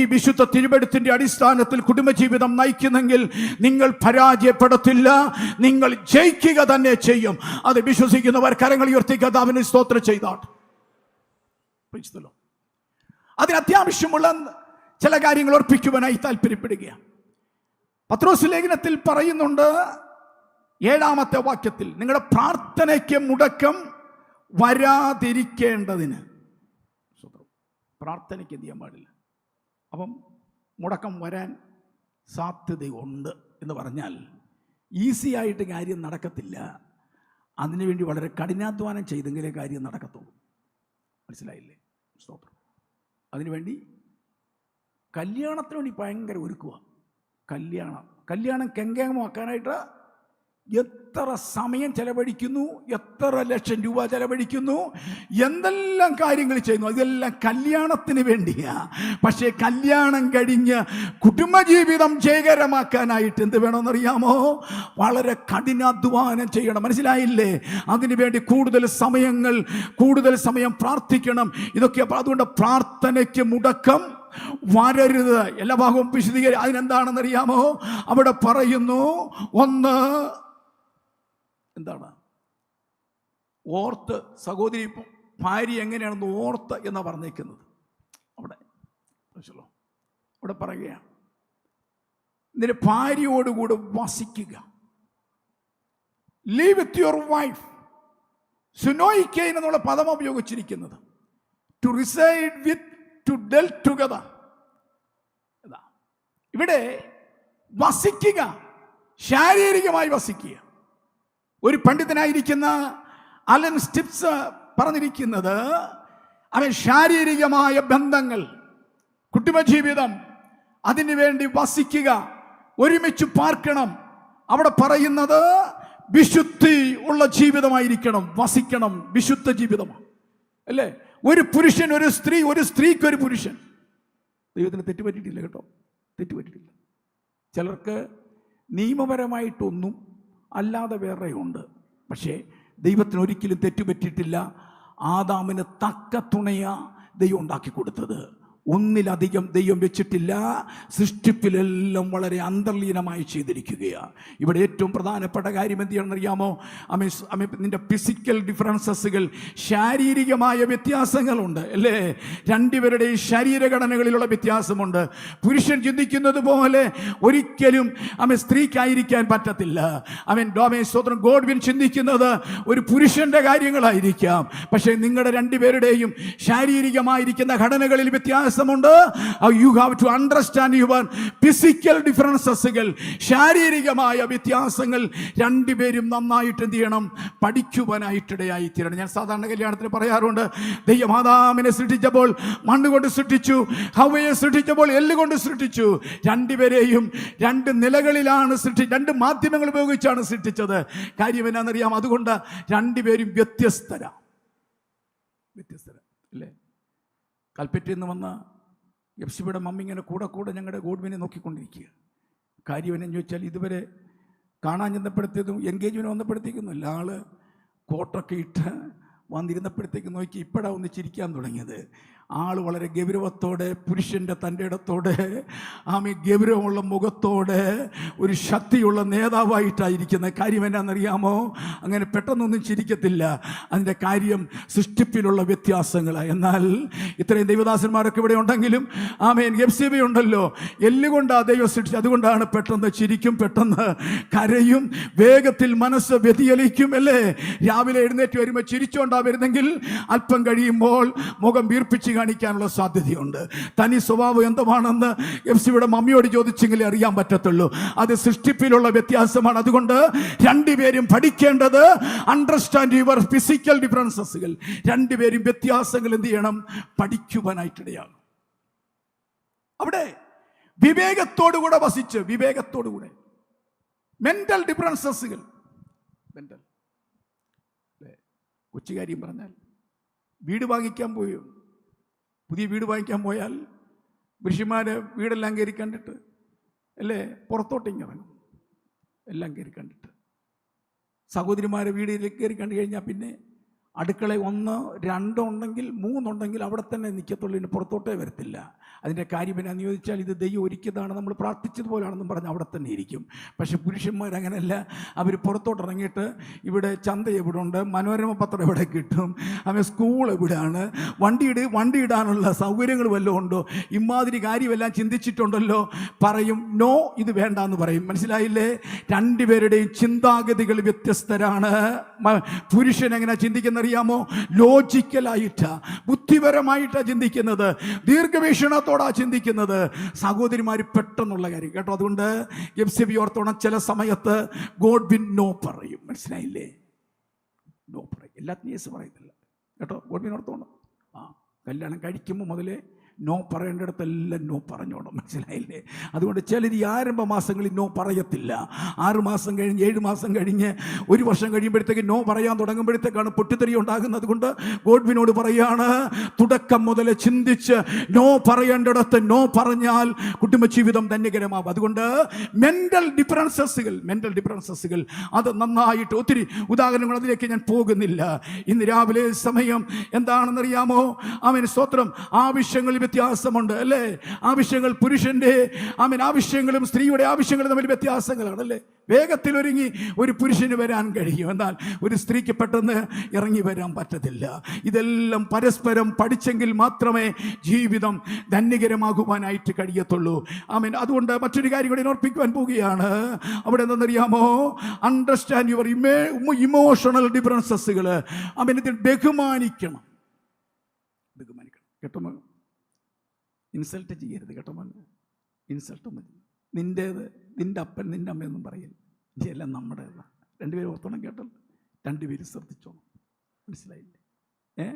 ഈ വിശുദ്ധ തിരുവെടുത്തിൻ്റെ അടിസ്ഥാനത്തിൽ കുടുംബജീവിതം നയിക്കുന്നെങ്കിൽ നിങ്ങൾ പരാജയപ്പെടത്തില്ല, നിങ്ങൾ ജയിക്കുക തന്നെ ചെയ്യും. അത് വിശ്വസിക്കുന്നവർ കരങ്ങൾ ഉയർത്തി കർത്താവിനെ സ്തോത്രം ചെയ്താട്ട്. അതിന് അത്യാവശ്യമുള്ള ചില കാര്യങ്ങൾ ഓർപ്പിക്കുവാനായി താല്പര്യപ്പെടുകയാണ്. പത്രോസ് ലേഖനത്തിൽ പറയുന്നുണ്ട് 7-ാമത്തെ വാക്യത്തിൽ, നിങ്ങളുടെ പ്രാർത്ഥനയ്ക്ക് മുടക്കം വരാതിരിക്കേണ്ടതിന്. പ്രാർത്ഥനയ്ക്ക് എന്ത് ചെയ്യാൻ പാടില്ല? അപ്പം മുടക്കം വരാൻ സാധ്യതയുണ്ട് എന്ന് പറഞ്ഞാൽ ഈസി ആയിട്ട് കാര്യം നടക്കത്തില്ല. അതിനുവേണ്ടി വളരെ കഠിനാധ്വാനം ചെയ്തെങ്കിലേ കാര്യം നടക്കത്തുള്ളൂ. മനസ്സിലായില്ലേ? സ്തോത്രം. അതിനുവേണ്ടി കല്യാണത്തിന് വേണ്ടി ഭയങ്കര ഒരുക്കുക. കല്യാണം കെങ്കേമമാക്കാനായിട്ട് എത്ര സമയം ചെലവഴിക്കുന്നു, എത്ര ലക്ഷം രൂപ ചെലവഴിക്കുന്നു, എന്തെല്ലാം കാര്യങ്ങൾ ചെയ്യുന്നു. ഇതെല്ലാം കല്യാണത്തിന് വേണ്ടിയാ. പക്ഷേ കല്യാണം കഴിഞ്ഞ് കുടുംബജീവിതം ജയകരമാക്കാനായിട്ട് എന്ത് വേണമെന്നറിയാമോ? വളരെ കഠിനാധ്വാനം ചെയ്യണം. മനസ്സിലായില്ലേ? അതിനുവേണ്ടി കൂടുതൽ സമയം പ്രാർത്ഥിക്കണം. ഇതൊക്കെ. അതുകൊണ്ട് പ്രാർത്ഥനയ്ക്ക് മുടക്കം വരരുത്. എല്ലാ ഭാഗവും വിശദീകരിക്കും. അതിനെന്താണെന്നറിയാമോ? അവിടെ പറയുന്നു, ഒന്ന് എന്താണ്? ഓർത്ത്. സഹോദരി ഭാര്യ എങ്ങനെയാണെന്ന് ഓർത്ത് എന്നാണ് പറഞ്ഞേക്കുന്നത്. അവിടെ പറയുകയാണ്, നിന്റെ ഭാര്യയോടുകൂടെ വസിക്കുക. Live with your wife. സുനോയിക്കെയിൻ എന്നുള്ള പദം ഉപയോഗിച്ചിരിക്കുന്നത് to reside with, to dwell together. ഇവിടെ വസിക്കുക, ശാരീരികമായി വസിക്കുക. ഒരു പണ്ഡിതനായിരിക്കുന്ന അലൻ സ്റ്റിപ്സ് പറഞ്ഞിരിക്കുന്നത്, അവൻ ശാരീരികമായ ബന്ധങ്ങൾ, കുടുംബജീവിതം, അതിനു വേണ്ടി വസിക്കുക, ഒരുമിച്ച് പാർക്കണം. അവിടെ പറയുന്നത് വിശുദ്ധി ഉള്ള ജീവിതമായിരിക്കണം, വസിക്കണം. വിശുദ്ധ ജീവിതമാണ് അല്ലേ? ഒരു പുരുഷൻ ഒരു സ്ത്രീ, ഒരു സ്ത്രീക്ക് ഒരു പുരുഷൻ. ദൈവത്തിന് തെറ്റുപറ്റിയിട്ടില്ല കേട്ടോ, തെറ്റുപറ്റിയിട്ടില്ല. ചിലർക്ക് നിയമപരമായിട്ടൊന്നും അല്ലാതെ വേറെയുണ്ട്. പക്ഷേ ദൈവത്തിന് ഒരിക്കലും തെറ്റുപറ്റിയിട്ടില്ല. ആദാമിന് തക്ക തുണയാ ദൈവം ഉണ്ടാക്കി കൊടുത്തത്. ഒന്നിലധികം ദൈവം വെച്ചിട്ടില്ല. സൃഷ്ടിപ്പിലെല്ലാം വളരെ അന്തർലീനമായി ചെയ്തിരിക്കുകയാണ്. ഇവിടെ ഏറ്റവും പ്രധാനപ്പെട്ട കാര്യം എന്ത് ചെയ്യണമെന്നറിയാമോ? നിന്റെ ഫിസിക്കൽ ഡിഫറൻസസുകൾ, ശാരീരികമായ വ്യത്യാസങ്ങളുണ്ട് അല്ലേ? രണ്ടുപേരുടെയും ശരീരഘടനകളിലുള്ള വ്യത്യാസമുണ്ട്. പുരുഷൻ ചിന്തിക്കുന്നത് പോലെ ഒരിക്കലും സ്ത്രീക്കായിരിക്കാൻ പറ്റത്തില്ല. സ്വതന്ത്രം ഗോഡ്വിൻ ചിന്തിക്കുന്നത് ഒരു പുരുഷന്റെ കാര്യങ്ങളായിരിക്കാം. പക്ഷേ നിങ്ങളുടെ രണ്ടുപേരുടെയും ശാരീരികമായിരിക്കുന്ന ഘടനകളിൽ വ്യത്യാസം ഉണ്ട്. You have to understand your physical differences. ശാരീരികമായ വ്യത്യാസങ്ങൾ രണ്ടുപേരും നന്നായിട്ട് എന്ത് ചെയ്യണം? പഠിക്കുവാനായിട്ടിടയായി തീരണം. ഞാൻ സാധാരണ കല്യാണത്തിന് പറയാറുണ്ട്, ദൈവം ആദാമിനെ സൃഷ്ടിച്ചപ്പോൾ മണ്ണ് കൊണ്ട് സൃഷ്ടിച്ചു, ഹവ്വയെ സൃഷ്ടിച്ചപ്പോൾ എല്ല് കൊണ്ട് സൃഷ്ടിച്ചു. രണ്ടുപേരെയും രണ്ട് നിലകളിലാണ് രണ്ട് മാധ്യമങ്ങൾ ഉപയോഗിച്ചാണ് സൃഷ്ടിച്ചത്. കാര്യം എന്നാണെന്നറിയാം? അതുകൊണ്ട് രണ്ടുപേരും വ്യത്യസ്തരാ അല്ലേ? കൽപ്പറ്റയിൽ നിന്ന് വന്ന എഫ്സിയുടെ മമ്മി ഇങ്ങനെ കൂടെ ഞങ്ങളുടെ ഗോഡ്വിനെ നോക്കിക്കൊണ്ടിരിക്കുക. കാര്യം എന്നു ചോദിച്ചാൽ, ഇതുവരെ കാണാൻ ചെന്നപ്പെടുത്തിയതും എൻഗേജ്മെൻറ്റ് വന്നപ്പെടുത്തേക്കൊന്നുമില്ല. ആള് കോട്ടൊക്കെ ഇട്ട് വന്നിരുന്നപ്പോഴത്തേക്ക് നോക്കി ഇപ്പോഴാണ് ഒന്ന് ചിരിക്കാൻ തുടങ്ങിയത്. ആൾ വളരെ ഗൗരവത്തോടെ, പുരുഷൻ്റെ തൻ്റെ ഇടത്തോടെ, ഗൗരവമുള്ള മുഖത്തോടെ, ഒരു ശക്തിയുള്ള നേതാവായിട്ടായിരിക്കുന്ന. കാര്യം എന്നാണെന്നറിയാമോ? അങ്ങനെ പെട്ടെന്നൊന്നും ചിരിക്കത്തില്ല. അതിൻ്റെ കാര്യം സൃഷ്ടിപ്പിലുള്ള വ്യത്യാസങ്ങളാണ്. എന്നാൽ ഇത്രയും ദൈവദാസന്മാരൊക്കെ ഇവിടെ ഉണ്ടെങ്കിലും എഫ്സിബി ഉണ്ടല്ലോ, എല്ലുകൊണ്ടാണ് ദൈവം സൃഷ്ടിച്ചത്. അതുകൊണ്ടാണ് പെട്ടെന്ന് ചിരിക്കും, പെട്ടെന്ന് കരയും, വേഗത്തിൽ മനസ്സ് വ്യതിചലിക്കും അല്ലേ? രാവിലെ എഴുന്നേറ്റ് വരുമ്പോൾ ചിരിച്ചോണ്ടാ വരുന്നെങ്കിൽ അല്പം കഴിയുമ്പോൾ മുഖം വീർപ്പിച്ച് കാണിക്കാനുള്ള സാധ്യതയുണ്ട്. തനി സ്വഭാവം എന്താണെന്ന് എഫ്സിയുടെ മമ്മിയോട് ചോദിച്ചെങ്കിലേ അറിയാൻ പറ്റത്തുള്ളൂ. അത് സൃഷ്ടിപ്പിലുള്ള വ്യത്യാസമാണ്. അതുകൊണ്ട് രണ്ടുപേരും പഠിക്കേണ്ടത് അണ്ടർസ്റ്റാൻഡ് യുവർ ഫിസിക്കൽ ഡിഫറൻസസുകൾ. രണ്ടുപേരും വ്യത്യാസങ്ങൾ എന്ത് ചെയ്യണം? പഠിക്കുവാനായിട്ടിടയാണ്. അവിടെ വിവേകത്തോടുകൂടെ വസിച്ച്, വിവേകത്തോടുകൂടെ മെന്റൽ ഡിഫറൻസസുകൾ. മെന്റൽ കൊച്ചു കാര്യം പറഞ്ഞാൽ, വീട് വാങ്ങിക്കാൻ പോയോ? പുതിയ വീട് വാങ്ങിക്കാൻ പോയാൽ പുരുഷന്മാര് വീടെല്ലാം കയറി കണ്ടിട്ട് അല്ലേ പുറത്തോട്ടിറങ്ങും. എല്ലാം കയറി കണ്ടിട്ട് സഹോദരിമാരെ വീടിലേക്ക് കയറി കണ്ടു കഴിഞ്ഞാൽ പിന്നെ അടുക്കള 1, 2 ഉണ്ടെങ്കിൽ 3 ഉണ്ടെങ്കിൽ അവിടെ തന്നെ നിൽക്കത്തുള്ളൂ, ഇതിന് പുറത്തോട്ടേ വരത്തില്ല. അതിൻ്റെ കാര്യം എന്നാന്ന് ചോദിച്ചാൽ ഇത് ദൈവം ഒരുക്കിയതാണ്, നമ്മൾ പ്രാർത്ഥിച്ചതുപോലാണെന്നും പറഞ്ഞ് അവിടെ തന്നെ ഇരിക്കും. പക്ഷെ പുരുഷന്മാരങ്ങനെയല്ല, അവർ പുറത്തോട്ട് ഇറങ്ങിയിട്ട് ഇവിടെ ചന്ത എവിടെ ഉണ്ട്, മനോരമ പത്രം എവിടെ കിട്ടും, അവൻ സ്കൂൾ എവിടെയാണ്, വണ്ടി ഇടാനുള്ള സൗകര്യങ്ങൾ വല്ലതും ഉണ്ടോ, ഇമാതിരി കാര്യമെല്ലാം ചിന്തിച്ചിട്ടുണ്ടല്ലോ, പറയും നോ ഇത് വേണ്ടാന്ന് പറയും. മനസ്സിലായില്ലേ? രണ്ടുപേരുടെയും ചിന്താഗതികൾ വ്യത്യസ്തരാണ്. പുരുഷൻ എങ്ങനെ ചിന്തിക്കുന്നറിയാമോ? ലോജിക്കലായിട്ടാ, ബുദ്ധിപരമായിട്ടാണ് ചിന്തിക്കുന്നത്, ദീർഘവീക്ഷണത്തോടാ ചിന്തിക്കുന്നത്. സഹോദരിമാർ പെട്ടെന്നുള്ള കാര്യം കേട്ടോ. അതുകൊണ്ട് എഫ്സി ഓർത്തോണം, ചില സമയത്ത് ഗോഡ് വിൻ നോ പറയും. മനസ്സിലായില്ലേ? നോ പറയും, എല്ലാത്തിനും യേസ് പറയത്തില്ല കേട്ടോ. ഗോഡ് വിൻ ഓർത്തോണം. കല്യാണം കഴിക്കുമ്പോൾ മുതലേ നോ പറയേണ്ടിടത്തെല്ലാം നോ പറഞ്ഞോണം. മനസ്സിലായില്ലേ? അതുകൊണ്ട് ചിലർ ഈ ആരംഭ മാസങ്ങളിൽ നോ പറയത്തില്ല. 6 മാസം കഴിഞ്ഞ് 7 മാസം കഴിഞ്ഞ് 1 വർഷം കഴിയുമ്പോഴത്തേക്ക് നോ പറയാൻ തുടങ്ങുമ്പോഴത്തേക്കാണ് പൊട്ടിത്തെറി ഉണ്ടാകുന്നത്. കൊണ്ട് ഗോഡ്വിനോട് പറയാണ്, തുടക്കം മുതൽ ചിന്തിച്ച് നോ പറയേണ്ടിടത്ത് നോ പറഞ്ഞാൽ കുടുംബജീവിതം ധന്യകരമാവും. അതുകൊണ്ട് മെൻ്റൽ ഡിഫറൻസസുകൾ അത് നന്നായിട്ട്, ഒത്തിരി ഉദാഹരണങ്ങൾ, അതിലേക്ക് ഞാൻ പോകുന്നില്ല. ഇന്ന് രാവിലെ സമയം എന്താണെന്നറിയാമോ? അവന് സ്തോത്രം, ആവശ്യങ്ങൾ വ്യത്യാസമുണ്ട് അല്ലേ? ആവശ്യങ്ങൾ പുരുഷന്റെ ആവശ്യങ്ങളും സ്ത്രീയുടെ ആവശ്യങ്ങളും തമ്മിൽ വ്യത്യാസങ്ങളാണ് അല്ലേ? വേഗത്തിൽ ഒരുങ്ങി ഒരു പുരുഷന് വരാൻ കഴിയും, എന്നാൽ ഒരു സ്ത്രീക്ക് പെട്ടെന്ന് ഇറങ്ങി വരാൻ പറ്റത്തില്ല. ഇതെല്ലാം പരസ്പരം പഠിച്ചെങ്കിൽ മാത്രമേ ജീവിതം ധന്യകരമാകുവാനായിട്ട് കഴിയത്തുള്ളൂ. അതുകൊണ്ട് മറ്റൊരു കാര്യം കൂടി ഓർപ്പിക്കുവാൻ പോവുകയാണ്. അവിടെ എന്തെന്നറിയാമോ? അണ്ടർസ്റ്റാൻഡ് യുവർ ഇമോഷണൽ ഡിഫറൻസസുകൾ. ഇതിൽ ബഹുമാനിക്കണം കേട്ടോ. ഇൻസൾട്ട് ചെയ്യരുത് കേട്ടോ. ഇൻസൾട്ട് മതി. നിൻ്റെ അപ്പൻ നിൻ്റെ അമ്മയൊന്നും പറയില്ല, ഇതെല്ലാം നമ്മുടേതാണ്. രണ്ടുപേരും ഓർത്തോണം കേട്ടോ, രണ്ടുപേരും ശ്രദ്ധിച്ചോണം. മനസ്സിലായില്ലേ?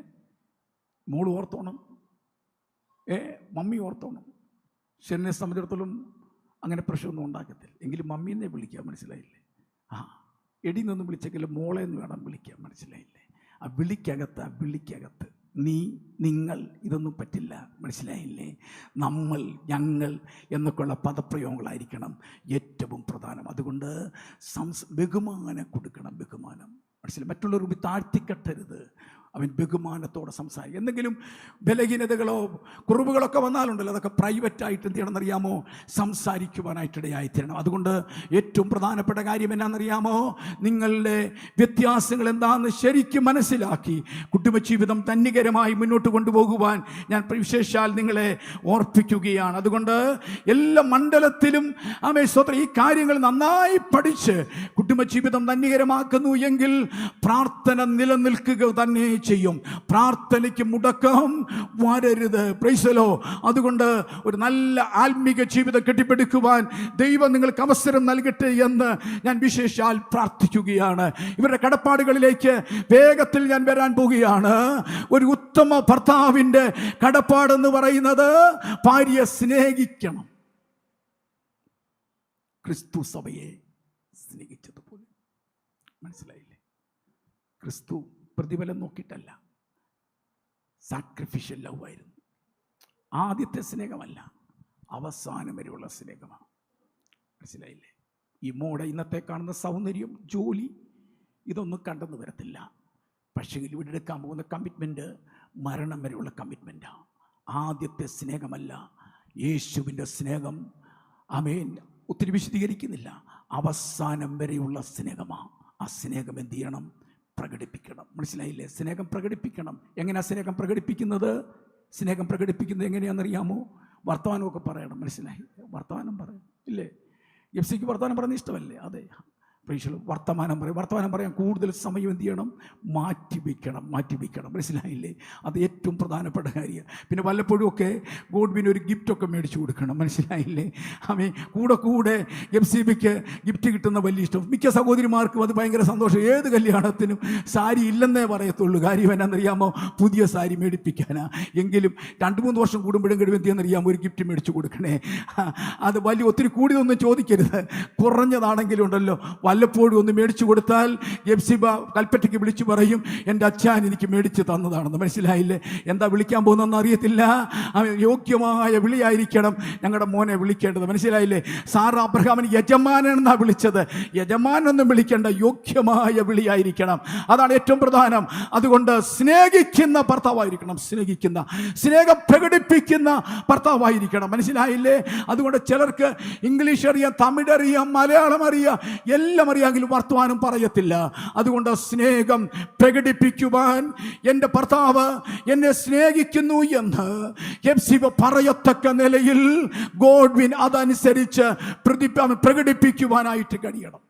മോള് ഓർത്തോണം, മമ്മി ഓർത്തോണം. ശരിനെ സംബന്ധിച്ചിടത്തോളം അങ്ങനെ പ്രശ്നമൊന്നും ഉണ്ടാക്കത്തില്ല, എങ്കിലും മമ്മീനെ വിളിക്കാം. മനസ്സിലായില്ലേ? എടി നിന്നൊന്നും വിളിച്ചെങ്കിലും മോളെ എന്ന് വേണം വിളിക്കാം. മനസ്സിലായില്ലേ? ആ വിളിക്കകത്ത് നീ, നിങ്ങൾ, ഇതൊന്നും പറ്റില്ല. മനസ്സിലായില്ലേ? നമ്മൾ, ഞങ്ങൾ എന്നൊക്കെയുള്ള പദപ്രയോഗങ്ങളായിരിക്കണം ഏറ്റവും പ്രധാനം. അതുകൊണ്ട് ബഹുമാനം കൊടുക്കണം. ബഹുമാനം മനസ്സിലായി, മറ്റുള്ളവർ താഴ്ത്തിക്കെട്ടരുത്. അവൻ ബഹുമാനത്തോടെ സംസാരിക്കും. എന്തെങ്കിലും ബലഹീനതകളോ കുറവുകളൊക്കെ വന്നാലുണ്ടല്ലോ, അതൊക്കെ പ്രൈവറ്റായിട്ട് എന്ത് ചെയ്യണമെന്നറിയാമോ? സംസാരിക്കുവാനായിട്ടിടയായിത്തീരണം. അതുകൊണ്ട് ഏറ്റവും പ്രധാനപ്പെട്ട കാര്യം എന്നാണെന്നറിയാമോ? നിങ്ങളുടെ വ്യത്യാസങ്ങൾ എന്താണെന്ന് ശരിക്കും മനസ്സിലാക്കി കുടുംബജീവിതം ധന്യകരമായി മുന്നോട്ട് കൊണ്ടുപോകുവാൻ ഞാൻ വിശേഷാൽ നിങ്ങളെ ഓർപ്പിക്കുകയാണ്. അതുകൊണ്ട് എല്ലാ മണ്ഡലത്തിലും ഈ കാര്യങ്ങൾ നന്നായി പഠിച്ച് കുടുംബജീവിതം ധന്യകരമാക്കുന്നു എങ്കിൽ പ്രാർത്ഥന നിലനിൽക്കുക തന്നെ ചെയ്യും. പ്രാർത്ഥനയ്ക്ക് മുടക്കം വരരുത്. Praise the Lord. അതുകൊണ്ട് ഒരു നല്ല ആത്മീക ജീവിതം കെട്ടിപ്പടുക്കുവാൻ ദൈവം നിങ്ങൾക്ക് അവസരം നൽകട്ടെ എന്ന് ഞാൻ വിശേഷാൽ പ്രാർത്ഥിക്കുകയാണ്. ഇവരുടെ കടപ്പാടുകളിലേക്ക് വേഗത്തിൽ ഞാൻ വരാൻ പോവുകയാണ്. ഒരു ഉത്തമ ഭർത്താവിൻ്റെ കടപ്പാടെന്ന് പറയുന്നത് ഭാര്യയെ സ്നേഹിക്കണം. ക്രിസ്തു സഭയെ സ്നേഹിച്ചതുപോലെ. മനസ്സിലായില്ലേ? ക്രിസ്തു പ്രതിഫലം നോക്കിയിട്ടല്ല, സാക്രിഫിഷ്യൽ ലവ് ആയിരുന്നു. ആദ്യത്തെ സ്നേഹമല്ല, അവസാനം വരെയുള്ള സ്നേഹമാണ്. മനസ്സിലായില്ലേ? ഈ മോടെ ഇന്നത്തെ കാണുന്ന സൗന്ദര്യം, ജോലി, ഇതൊന്നും കണ്ടെന്ന് വരത്തില്ല. പക്ഷേ ഇവിടെ എടുക്കാൻ പോകുന്ന കമ്മിറ്റ്മെൻറ്റ് മരണം വരെയുള്ള കമ്മിറ്റ്മെൻറ്റാണ്. ആദ്യത്തെ സ്നേഹമല്ല, യേശുവിൻ്റെ സ്നേഹം. ആമേൻ. ഒത്തിരി വിശദീകരിക്കുന്നില്ല, അവസാനം വരെയുള്ള സ്നേഹമാണ്. ആ സ്നേഹം എന്ത് ചെയ്യണം? പ്രകടിപ്പിക്കണം. മനസ്സിലായില്ലേ? സ്നേഹം പ്രകടിപ്പിക്കണം. എങ്ങനെയാണ് സ്നേഹം പ്രകടിപ്പിക്കുന്നത്? സ്നേഹം പ്രകടിപ്പിക്കുന്നത് എങ്ങനെയാണെന്നറിയാമോ? വർത്തമാനമൊക്കെ പറയണം. മനസ്സിലായി? വർത്തമാനം പറയണം ഇല്ലേ? എഫ്സിക്ക് വർത്തമാനം പറയുന്നത് ഇഷ്ടമല്ലേ? അതെ, വർത്തമാനം പറയാൻ കൂടുതൽ സമയം എന്ത് ചെയ്യണം? മാറ്റിവെക്കണം. മനസ്സിലായില്ലേ? അത് ഏറ്റവും പ്രധാനപ്പെട്ട കാര്യമാണ്. പിന്നെ വല്ലപ്പോഴും ഒക്കെ ഗോഡ്വിന് ഒരു ഗിഫ്റ്റൊക്കെ മേടിച്ചു കൊടുക്കണം. മനസ്സിലായില്ലേ? കൂടെ എഫ്സിബിക്ക് ഗിഫ്റ്റ് കിട്ടുന്ന വലിയ ഇഷ്ടം. മിക്ക സഹോദരിമാർക്കും അത് ഭയങ്കര സന്തോഷം. ഏത് കല്യാണത്തിനും സാരി ഇല്ലെന്നേ പറയത്തുള്ളൂ. കാര്യം എന്നാണെന്നറിയാമോ? പുതിയ സാരി മേടിപ്പിക്കാനാ. എങ്കിലും 2-3 വർഷം കൂടുമ്പോഴും എന്ത് ചെയ്യാന്നറിയാമോ? ഒരു ഗിഫ്റ്റ് മേടിച്ചു കൊടുക്കണേ. അത് ഒത്തിരി കൂടിയതൊന്നും ചോദിക്കരുത്. കുറഞ്ഞതാണെങ്കിലും ഉണ്ടല്ലോ, വല്ലപ്പോഴും ഒന്ന് മേടിച്ചു കൊടുത്താൽ എഫ്സിബ കൽപ്പറ്റയ്ക്ക് വിളിച്ചു പറയും, എൻ്റെ അച്ഛൻ എനിക്ക് മേടിച്ച് തന്നതാണെന്ന്. മനസ്സിലായില്ലേ? എന്താ വിളിക്കാൻ പോകുന്നതെന്ന് അറിയത്തില്ല. യോഗ്യമായ വിളിയായിരിക്കണം ഞങ്ങളുടെ മോനെ വിളിക്കേണ്ടത്. മനസ്സിലായില്ലേ? സാറ അബ്രഹാമിന് യജമാനെന്നാണ് വിളിച്ചത്. യജമാനൊന്നും വിളിക്കേണ്ട, യോഗ്യമായ വിളിയായിരിക്കണം. അതാണ് ഏറ്റവും പ്രധാനം. അതുകൊണ്ട് സ്നേഹിക്കുന്ന ഭർത്താവായിരിക്കണം. സ്നേഹം പ്രകടിപ്പിക്കുന്ന ഭർത്താവായിരിക്കണം. മനസ്സിലായില്ലേ? അതുകൊണ്ട് ചിലർക്ക് ഇംഗ്ലീഷ് അറിയാം, തമിഴ് അറിയാം, മലയാളം അറിയാം, എല്ലാം അറിയാമെങ്കിലും വർത്തമാനം പറയത്തില്ല. അതുകൊണ്ട് സ്നേഹം പ്രകടിപ്പിക്കുവാൻ എൻ്റെ ഭർത്താവ് എന്നെ സ്നേഹിക്കുന്നു എന്ന് എഫ്സിബ പറയത്തക്ക നിലയിൽ ഗോഡ്വിൻ അതനുസരിച്ച് പ്രകടിപ്പിക്കുവാനായിട്ട് കഴിയണം.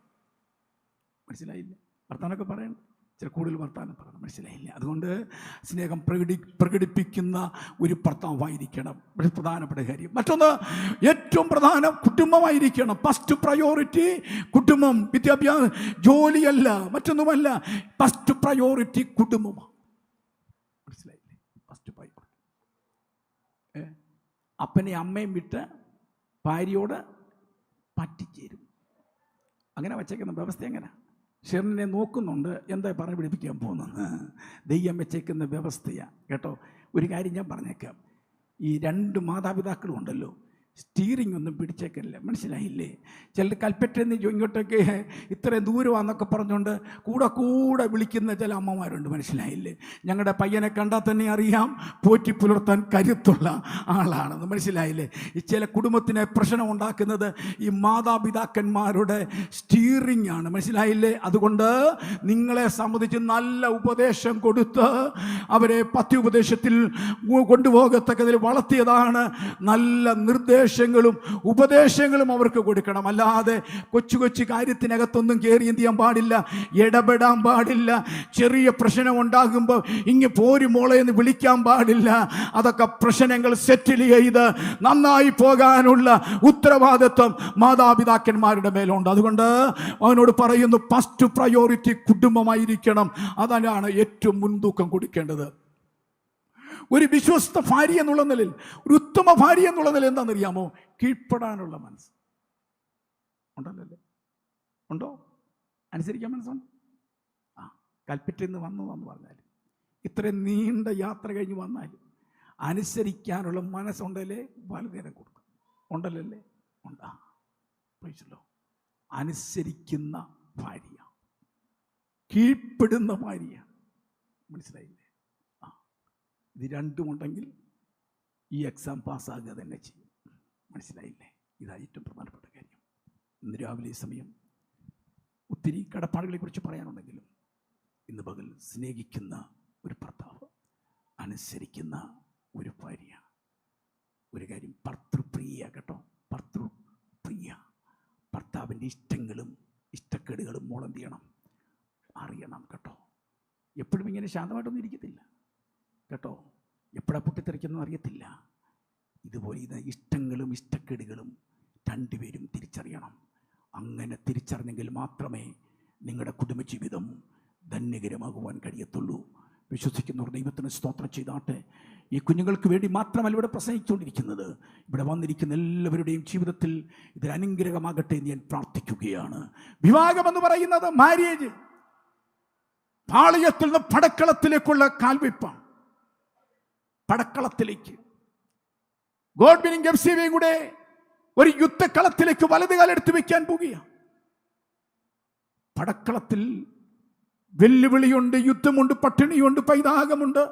മനസ്സിലായില്ലേ? വർത്താനൊക്കെ പറയണം, ചില കൂടുതൽ വർത്താനം പറയണം. മനസ്സിലായില്ലേ? അതുകൊണ്ട് സ്നേഹം പ്രകടിപ്പിക്കുന്ന ഒരു ഭർത്താവായിരിക്കണം. പ്രധാനപ്പെട്ട കാര്യം. മറ്റൊന്ന്, ഏറ്റവും പ്രധാനം കുടുംബമായിരിക്കണം. ഫസ്റ്റ് പ്രയോറിറ്റി കുടുംബം. വിദ്യാഭ്യാസം, ജോലിയല്ല, മറ്റൊന്നുമല്ല. ഫസ്റ്റ് പ്രയോറിറ്റി കുടുംബമാണ്. മനസ്സിലായില്ലേ? First priority. അപ്പനെ അമ്മയും വിട്ട് ഭാര്യയോട് പറ്റിച്ചേരും. അങ്ങനെ വച്ചേക്കുന്ന വ്യവസ്ഥ എങ്ങനെ? ഷെറിനെ നോക്കുന്നുണ്ട്, എന്താ പറഞ്ഞു പിടിപ്പിക്കാൻ പോകുന്നത്? ദൈവം വെച്ചേക്കുന്ന വ്യവസ്ഥയാണ് കേട്ടോ. ഒരു കാര്യം ഞാൻ പറഞ്ഞേക്കാം, ഈ രണ്ട് മാതാപിതാക്കളും ഉണ്ടല്ലോ, സ്റ്റീറിംഗ് ഒന്നും പിടിച്ചേക്കല്ല. മനസ്സിലായില്ലേ? ചിലർ കൽപ്പറ്റെന്ന് ഇങ്ങോട്ടേക്ക് ഇത്രയും ദൂരമാണെന്നൊക്കെ പറഞ്ഞുകൊണ്ട് കൂടെ വിളിക്കുന്ന ചില അമ്മമാരുണ്ട്. മനസ്സിലായില്ലേ? ഞങ്ങളുടെ പയ്യനെ കണ്ടാൽ തന്നെ അറിയാം പോറ്റി പുലർത്താൻ കരുത്തുള്ള ആളാണെന്ന്. മനസ്സിലായില്ലേ? ഈ ചില കുടുംബത്തിന് പ്രശ്നം ഉണ്ടാക്കുന്നത് ഈ മാതാപിതാക്കന്മാരുടെ സ്റ്റീറിംഗ് ആണ്. മനസ്സിലായില്ലേ? അതുകൊണ്ട് നിങ്ങളെ സംബന്ധിച്ച് നല്ല ഉപദേശം കൊടുത്ത് അവരെ പത്യോപദേശത്തിൽ കൊണ്ടുപോകത്തക്കതിൽ വളർത്തിയതാണ്. നല്ല ഉപദേശങ്ങളും അവർക്ക് കൊടുക്കണം. അല്ലാതെ കൊച്ചു കാര്യത്തിനകത്തൊന്നും കയറി എന്ത് ചെയ്യാൻ പാടില്ല, ഇടപെടാൻ പാടില്ല. ചെറിയ പ്രശ്നം ഉണ്ടാകുമ്പോൾ ഇങ്ങ് പോരു മോളെ എന്ന് വിളിക്കാൻ പാടില്ല. അതൊക്കെ പ്രശ്നങ്ങൾ സെറ്റിൽ ചെയ്ത് നന്നായി പോകാനുള്ള ഉത്തരവാദിത്വം മാതാപിതാക്കന്മാരുടെ മേലുണ്ട്. അതുകൊണ്ട് അവനോട് പറയുന്നു, ഫസ്റ്റ് പ്രയോറിറ്റി കുടുംബമായിരിക്കണം. അതാണ് ഏറ്റവും മുൻതൂക്കം കൊടുക്കേണ്ടത്. ഒരു വിശ്വസ്ത ഭാര്യ എന്നുള്ള നിലയിൽ, ഒരു ഉത്തമ ഭാര്യ എന്നുള്ള നിലയിൽ എന്താണെന്നറിയാമോ? കീഴ്പ്പെടാനുള്ള മനസ്സ് ഉണ്ടല്ലോ. ഉണ്ടോ? അനുസരിക്കാൻ മനസ്സുണ്ട്. കൽപ്പറ്റയിൽ നിന്ന് വന്നതെന്ന് പറഞ്ഞാൽ, ഇത്രയും നീണ്ട യാത്ര കഴിഞ്ഞ് വന്നാലും അനുസരിക്കാനുള്ള മനസ്സുണ്ടല്ലേ വലുതേരം കൊടുക്കും. ഉണ്ടല്ലേ? ഉണ്ടാ. അനുസരിക്കുന്ന ഭാര്യ, കീഴ്പ്പെടുന്ന ഭാര്യ. മനസ്സിലായില്ലേ? ഇത് രണ്ടുമുണ്ടെങ്കിൽ ഈ എക്സാം പാസ്സാകുക തന്നെ ചെയ്യും. മനസ്സിലായില്ലേ? ഇതാണ് ഏറ്റവും പ്രധാനപ്പെട്ട കാര്യം. ഇന്ന് രാവിലെ സമയം ഒത്തിരി കടപ്പാടുകളെ കുറിച്ച് പറയാനുണ്ടെങ്കിലും ഇന്ന് പകൽ സ്നേഹിക്കുന്ന ഒരു ഭർത്താവ്, അനുസരിക്കുന്ന ഒരു ഭാര്യ. ഒരു കാര്യം, ഭർത്തൃപ്രിയ കേട്ടോ. ഭർത്തൃപ്രിയ. ഭർത്താവിൻ്റെ ഇഷ്ടങ്ങളും ഇഷ്ടക്കേടുകളും മോളെന്ത് ചെയ്യണം? അറിയണം കേട്ടോ. എപ്പോഴും ഇങ്ങനെ ശാന്തമായിട്ടൊന്നും ഇരിക്കത്തില്ല കേട്ടോ. എപ്പോഴാണ് പൊട്ടിത്തെറിക്കുന്നതെന്ന് അറിയത്തില്ല. ഇതുപോലെ ഇത് ഇഷ്ടങ്ങളും ഇഷ്ടക്കേടുകളും രണ്ടുപേരും തിരിച്ചറിയണം. അങ്ങനെ തിരിച്ചറിഞ്ഞെങ്കിൽ മാത്രമേ നിങ്ങളുടെ കുടുംബജീവിതം ധന്യകരമാകുവാൻ കഴിയത്തുള്ളൂ. വിശ്വസിക്കുന്നവർ ദൈവത്തിന് സ്തോത്രം ചെയ്താട്ടെ. ഈ കുഞ്ഞുങ്ങൾക്ക് വേണ്ടി മാത്രമല്ല ഇവിടെ പ്രസംഗിച്ചുകൊണ്ടിരിക്കുന്നത്, ഇവിടെ വന്നിരിക്കുന്ന എല്ലാവരുടെയും ജീവിതത്തിൽ ഇതൊരു അനുഗ്രഹമാകട്ടെ എന്ന് ഞാൻ പ്രാർത്ഥിക്കുകയാണ്. വിവാഹമെന്ന് പറയുന്നത് മാര്യേജ്, പാളയത്തിൽ നിന്ന് പടക്കളത്തിലേക്കുള്ള കാൽവെപ്പാണ്. പടക്കളത്തിലേക്ക് ഗോഡ്വിനും എഫ്സിബയും കൂടെ ഒരു യുദ്ധക്കളത്തിലേക്ക് വലതുകാലെടുത്ത് വെക്കാൻ പോകുകയാണ്. പടക്കളത്തിൽ വെല്ലുവിളിയുണ്ട്, യുദ്ധമുണ്ട്, പട്ടിണിയുണ്ട്, പൈതാഹമുണ്ട്,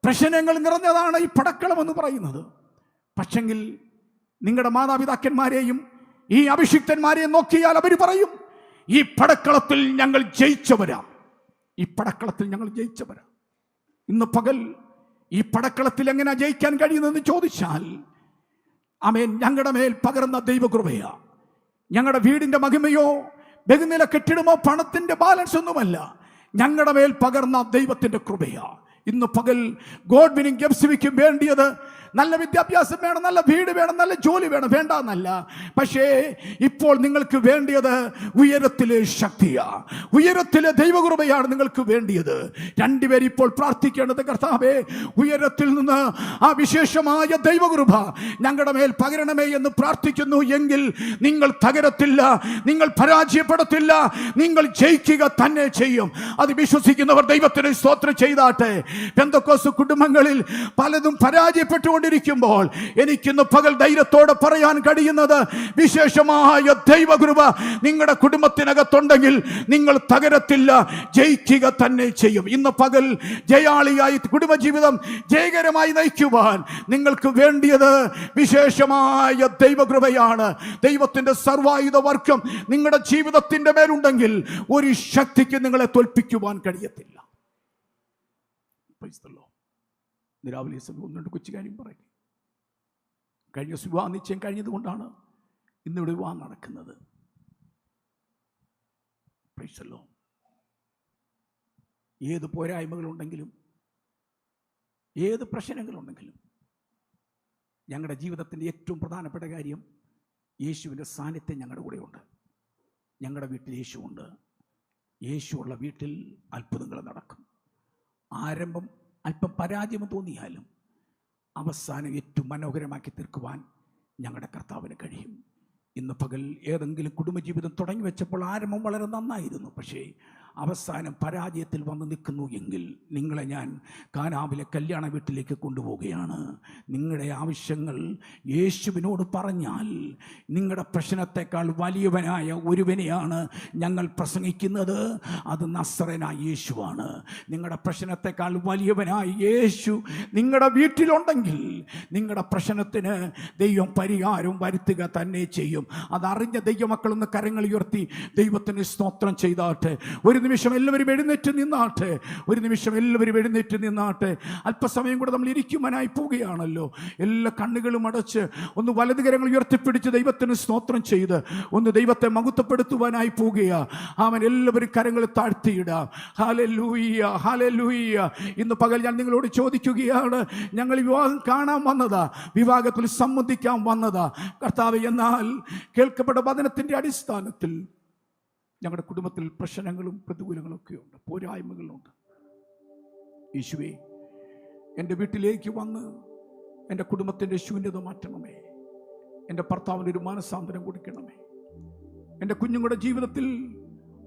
പ്രശ്നങ്ങൾ നിറഞ്ഞതാണ് ഈ പടക്കളം എന്ന് പറയുന്നത്. പക്ഷെങ്കിൽ നിങ്ങളുടെ മാതാപിതാക്കന്മാരെയും ഈ അഭിഷിക്തന്മാരെയും നോക്കിയാൽ അവർ പറയും, ഈ പടക്കളത്തിൽ ഞങ്ങൾ ജയിച്ചവരാ. ഈ പടക്കളത്തിൽ ഞങ്ങൾ ജയിച്ചവരാ. ഇന്ന് പകൽ ഈ പടക്കളത്തിൽ എങ്ങനെ ജയിക്കാൻ കഴിയുന്നതെന്ന് ചോദിച്ചാൽ, ആമേൻ, ഞങ്ങളുടെ മേൽ പകർന്ന ദൈവകൃപയാ. ഞങ്ങളുടെ വീടിന്റെ മഹിമയോ ബഹുനില കെട്ടിടമോ പണത്തിന്റെ ബാലൻസ് ഒന്നുമല്ല. ഞങ്ങളുടെ മേൽ പകർന്ന ദൈവത്തിന്റെ കൃപയാ. ഇന്ന് പകൽ ഗോഡ്വിനും എഫ്സിബയ്ക്കും വേണ്ടിയത് നല്ല വിദ്യാഭ്യാസം വേണം, നല്ല വീട് വേണം, നല്ല ജോലി വേണം, വേണ്ട എന്നല്ല. പക്ഷേ ഇപ്പോൾ നിങ്ങൾക്ക് വേണ്ടിയത് ഉയരത്തിലെ ശക്തിയാ, ഉയരത്തിലെ ദൈവകൃപയാണ് നിങ്ങൾക്ക് വേണ്ടിയത്. രണ്ടുപേരും ഇപ്പോൾ പ്രാർത്ഥിക്കേണ്ടത്, കർത്താവേ ഉയരത്തിൽ നിന്ന് ആ വിശേഷമായ ദൈവകൃപ ഞങ്ങളുടെ മേൽ പകരണമേ എന്ന് പ്രാർത്ഥിക്കുന്നു. എങ്കിൽ നിങ്ങൾ തകരത്തില്ല, നിങ്ങൾ പരാജയപ്പെടത്തില്ല, നിങ്ങൾ ജയിക്കുക തന്നെ ചെയ്യും. അത് വിശ്വസിക്കുന്നവർ ദൈവത്തിന് സ്തോത്രം ചെയ്താട്ടെ. പെന്തക്കോസ്ത് കുടുംബങ്ങളിൽ പലതും പരാജയപ്പെട്ടുകൊണ്ടിരിക്കുമ്പോൾ എനിക്കിന്ന് പകൽ ധൈര്യത്തോടെ പറയാൻ കഴിയുന്നത്, വിശേഷമായ ദൈവകൃപ നിങ്ങളുടെ കുടുംബത്തിനകത്തുണ്ടെങ്കിൽ നിങ്ങൾ തകരത്തില്ല, ജയിക്കുക തന്നെ ചെയ്യും. ഇന്ന് പകൽ ജയാളിയായി കുടുംബജീവിതം ജയകരമായി നയിക്കുവാൻ നിങ്ങൾക്ക് വേണ്ടിയത് വിശേഷമായ ദൈവകൃപയാണ്. ദൈവത്തിന്റെ സർവായുധ വർക്കം നിങ്ങളുടെ ജീവിതത്തിന്റെ മേലുണ്ടെങ്കിൽ ഒരു ശക്തിക്ക് നിങ്ങളെ തോൽപ്പിക്കുവാൻ കഴിയത്തില്ല. രാവിലെ ഒന്നുണ്ട് കൊച്ചു കാര്യം പറയും. കഴിഞ്ഞ വിവാഹ നിശ്ചയം കഴിഞ്ഞത് കൊണ്ടാണ് ഇന്നിവിടെ വിവാഹം നടക്കുന്നത്. ഏത് പോരായ്മകളുണ്ടെങ്കിലും ഏത് പ്രശ്നങ്ങളുണ്ടെങ്കിലും ഞങ്ങളുടെ ജീവിതത്തിൻ്റെ ഏറ്റവും പ്രധാനപ്പെട്ട കാര്യം യേശുവിൻ്റെ സാന്നിധ്യം ഞങ്ങളുടെ കൂടെയുണ്ട്. ഞങ്ങളുടെ വീട്ടിൽ യേശുവുണ്ട്. യേശുവുള്ള വീട്ടിൽ അത്ഭുതങ്ങൾ നടക്കും. ആരംഭം അല്പം പരാജയം തോന്നിയാലും അവസാനം ഏറ്റവും മനോഹരമാക്കി തീർക്കുവാൻ ഞങ്ങളുടെ കർത്താവിന് കഴിയും. ഇന്ന് പകൽ ഏതെങ്കിലും കുടുംബജീവിതം തുടങ്ങി വെച്ചപ്പോൾ ആരംഭം വളരെ നന്നായിരുന്നു, പക്ഷേ അവസാനം പരാജയത്തിൽ വന്ന് നിൽക്കുന്നു എങ്കിൽ നിങ്ങളെ ഞാൻ കാനാവിലെ കല്യാണ വീട്ടിലേക്ക് കൊണ്ടുപോവുകയാണ്. നിങ്ങളുടെ ആവശ്യങ്ങൾ യേശുവിനോട് പറഞ്ഞാൽ നിങ്ങളുടെ പ്രശ്നത്തെക്കാൾ വലിയവനായ ഒരുവനെയാണ് ഞങ്ങൾ പ്രസംഗിക്കുന്നത്. അത് നസറേനായ യേശുവാണ്. നിങ്ങളുടെ പ്രശ്നത്തെക്കാൾ വലിയവനായ യേശു നിങ്ങളുടെ വീട്ടിലുണ്ടെങ്കിൽ നിങ്ങളുടെ പ്രശ്നത്തിന് ദൈവം പരിഹാരം വരുത്തുക തന്നെ ചെയ്യും. അതറിഞ്ഞ ദൈവമക്കളൊന്ന് കരങ്ങൾ ഉയർത്തി ദൈവത്തിന് സ്തോത്രം ചെയ്താട്ടെ. ഒരു നിമിഷം എല്ലാവരും എഴുന്നേറ്റ് നിന്നാട്ടെ. ഒരു നിമിഷം എല്ലാവരും എഴുന്നേറ്റ് നിന്നാട്ടെ. അല്പസമയം കൂടെ നമ്മൾ ഇരിക്കുവാനായി പോവുകയാണല്ലോ. എല്ലാ കണ്ണുകളും അടച്ച് ഒന്ന് വലതു കരങ്ങൾ ഉയർത്തിപ്പിടിച്ച് ദൈവത്തിന് സ്തോത്രം ചെയ്ത് ഒന്ന് ദൈവത്തെ മഹത്വപ്പെടുത്തുവാനായി പോവുകയാ. അവൻ എല്ലാവരും കരങ്ങൾ താഴ്ത്തിയിടാം. Hallelujah, hallelujah. ഇന്ന് പകൽ ഞാൻ നിങ്ങളോട് ചോദിക്കുകയാണ്, ഞങ്ങൾ വിവാഹം കാണാൻ വന്നതാ, വിവാഹത്തിൽ സംബന്ധിക്കാൻ വന്നതാ കർത്താവേ. എന്നാൽ കേൾക്കപ്പെട്ട വചനത്തിന്റെ അടിസ്ഥാനത്തിൽ ഞങ്ങളുടെ കുടുംബത്തിൽ പ്രശ്നങ്ങളും പ്രതികൂലങ്ങളും ഒക്കെയുണ്ട്, പോരായ്മകളുണ്ട്. യേശുവേ, എൻ്റെ വീട്ടിലേക്ക് വന്ന് എൻ്റെ കുടുംബത്തിൻ്റെ ശൂന്യത മാറ്റണമേ. എൻ്റെ ഭർത്താവിന് ഒരു മാനസാന്തരം കൊടുക്കണമേ. എൻ്റെ കുഞ്ഞുങ്ങളുടെ ജീവിതത്തിൽ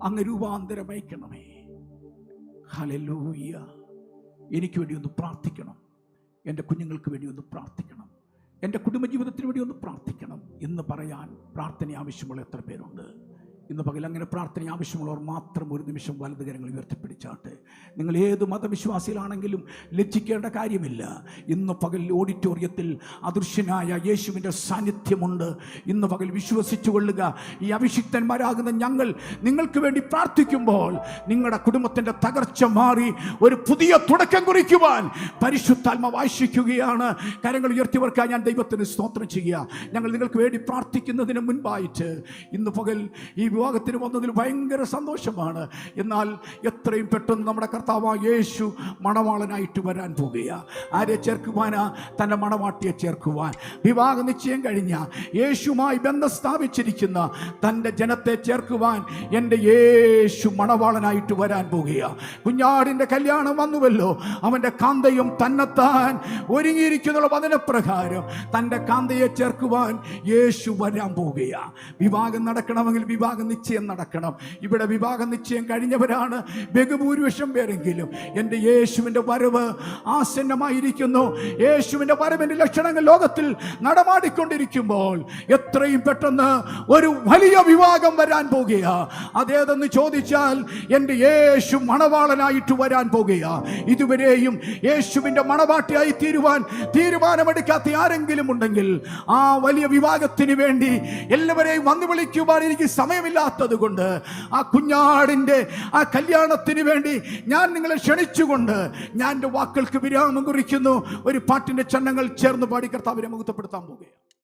അങ്ങ് രൂപാന്തരം അയക്കണമേ. ഹല്ലേലൂയ. എനിക്ക് വേണ്ടി ഒന്ന് പ്രാർത്ഥിക്കണം. എൻ്റെ കുഞ്ഞുങ്ങൾക്ക് വേണ്ടി ഒന്ന് പ്രാർത്ഥിക്കണം. എൻ്റെ കുടുംബജീവിതത്തിന് വേണ്ടി ഒന്ന് പ്രാർത്ഥിക്കണം എന്ന് പറയാൻ പ്രാർത്ഥന ആവശ്യമുള്ള എത്ര പേരുണ്ട്? ഇന്ന് പകൽ അങ്ങനെ പ്രാർത്ഥന ആവശ്യമുള്ളവർ മാത്രം ഒരു നിമിഷം വലത് കരങ്ങൾ ഉയർത്തിപ്പിടിച്ചാട്ടെ. നിങ്ങൾ ഏത് മതവിശ്വാസികളാണെങ്കിലും ലജ്ജിക്കേണ്ട കാര്യമില്ല. ഇന്ന് പകൽ ഓഡിറ്റോറിയത്തിൽ അദൃശ്യനായ യേശുവിൻ്റെ സാന്നിധ്യമുണ്ട്. ഇന്ന് പകൽ വിശ്വസിച്ചു കൊള്ളുക. ഈ അഭിഷിക്തന്മാരാകുന്ന ഞങ്ങൾ നിങ്ങൾക്ക് വേണ്ടി പ്രാർത്ഥിക്കുമ്പോൾ നിങ്ങളുടെ കുടുംബത്തിൻ്റെ തകർച്ച മാറി ഒരു പുതിയ തുടക്കം കുറിക്കുവാൻ പരിശുദ്ധാത്മാവ് ആശിക്കുകയാണ്. കരങ്ങൾ ഉയർത്തിയവർക്കായി ഞാൻ ദൈവത്തിന് സ്തോത്രം ചെയ്യുക. ഞങ്ങൾ നിങ്ങൾക്ക് വേണ്ടി പ്രാർത്ഥിക്കുന്നതിന് മുൻപായിട്ട് ഇന്ന് പകൽ ഈ വിവാഹത്തിന് വന്നതിൽ ഭയങ്കര സന്തോഷമാണ്. എന്നാൽ എത്രയും പെട്ടെന്ന് നമ്മുടെ കർത്താവായ യേശു മണവാളനായിട്ട് വരാൻ പോകുക. ആരെ ചേർക്കുവാനാ? തൻ്റെ മണവാട്ടിയെ ചേർക്കുവാൻ. വിവാഹ നിശ്ചയം കഴിഞ്ഞ യേശുമായി ബന്ധം സ്ഥാപിച്ചിരിക്കുന്ന തൻ്റെ ജനത്തെ ചേർക്കുവാൻ എൻ്റെ യേശു മണവാളനായിട്ട് വരാൻ പോകുക. കുഞ്ഞാടിൻ്റെ കല്യാണം വന്നുവല്ലോ. അവൻ്റെ കാന്തയും തന്നെത്താൻ ഒരുങ്ങിയിരിക്കുന്ന വചനപ്രകാരം തൻ്റെ കാന്തയെ ചേർക്കുവാൻ യേശു വരാൻ പോകുക. വിവാഹം നടക്കണമെങ്കിൽ വിവാഹ നിശ്ചയം നടക്കണം. ഇവിടെ വിവാഹ നിശ്ചയം കഴിഞ്ഞവരാണ് ബഹുഭൂരിപക്ഷം പേരെങ്കിലും. എൻ്റെ യേശുവിൻ്റെ വരവ് ആസന്നമായിരിക്കുന്നു. യേശുവിൻ്റെ വരവിൻ്റെ ലക്ഷണങ്ങൾ ലോകത്തിൽ നടമാടിക്കൊണ്ടിരിക്കുമ്പോൾ എത്രയും പെട്ടെന്ന് ഒരു വലിയ വിവാഹം വരാൻ പോകുക. അതേതെന്ന് ചോദിച്ചാൽ എൻ്റെ യേശു മണവാളനായിട്ട് വരാൻ പോകുക. ഇതുവരെയും യേശുവിൻ്റെ മണവാട്ടിയായി തീരുവാൻ തീരുമാനമെടുക്കാത്ത ആരെങ്കിലും ഉണ്ടെങ്കിൽ ആ വലിയ വിവാഹത്തിന് വേണ്ടി എല്ലാവരെയും വന്നു വിളിക്കുവാൻ എനിക്ക് സമയമില്ലാത്തത് കൊണ്ട് ആ കുഞ്ഞാടിൻ്റെ ആ കല്യാണത്തിന് വേണ്ടി ഞാൻ നിങ്ങളെ ക്ഷണിച്ചുകൊണ്ട് ഞാൻ എൻ്റെ വാക്കുകൾക്ക് വിരാമം കുറിക്കുന്നു. ഒരു പാട്ടിൻ്റെ ചണ്ണങ്ങൾ ചേർന്ന് പാടി കർത്താവിനെ മഹത്വപ്പെടുത്താൻ പോകുകയാണ്.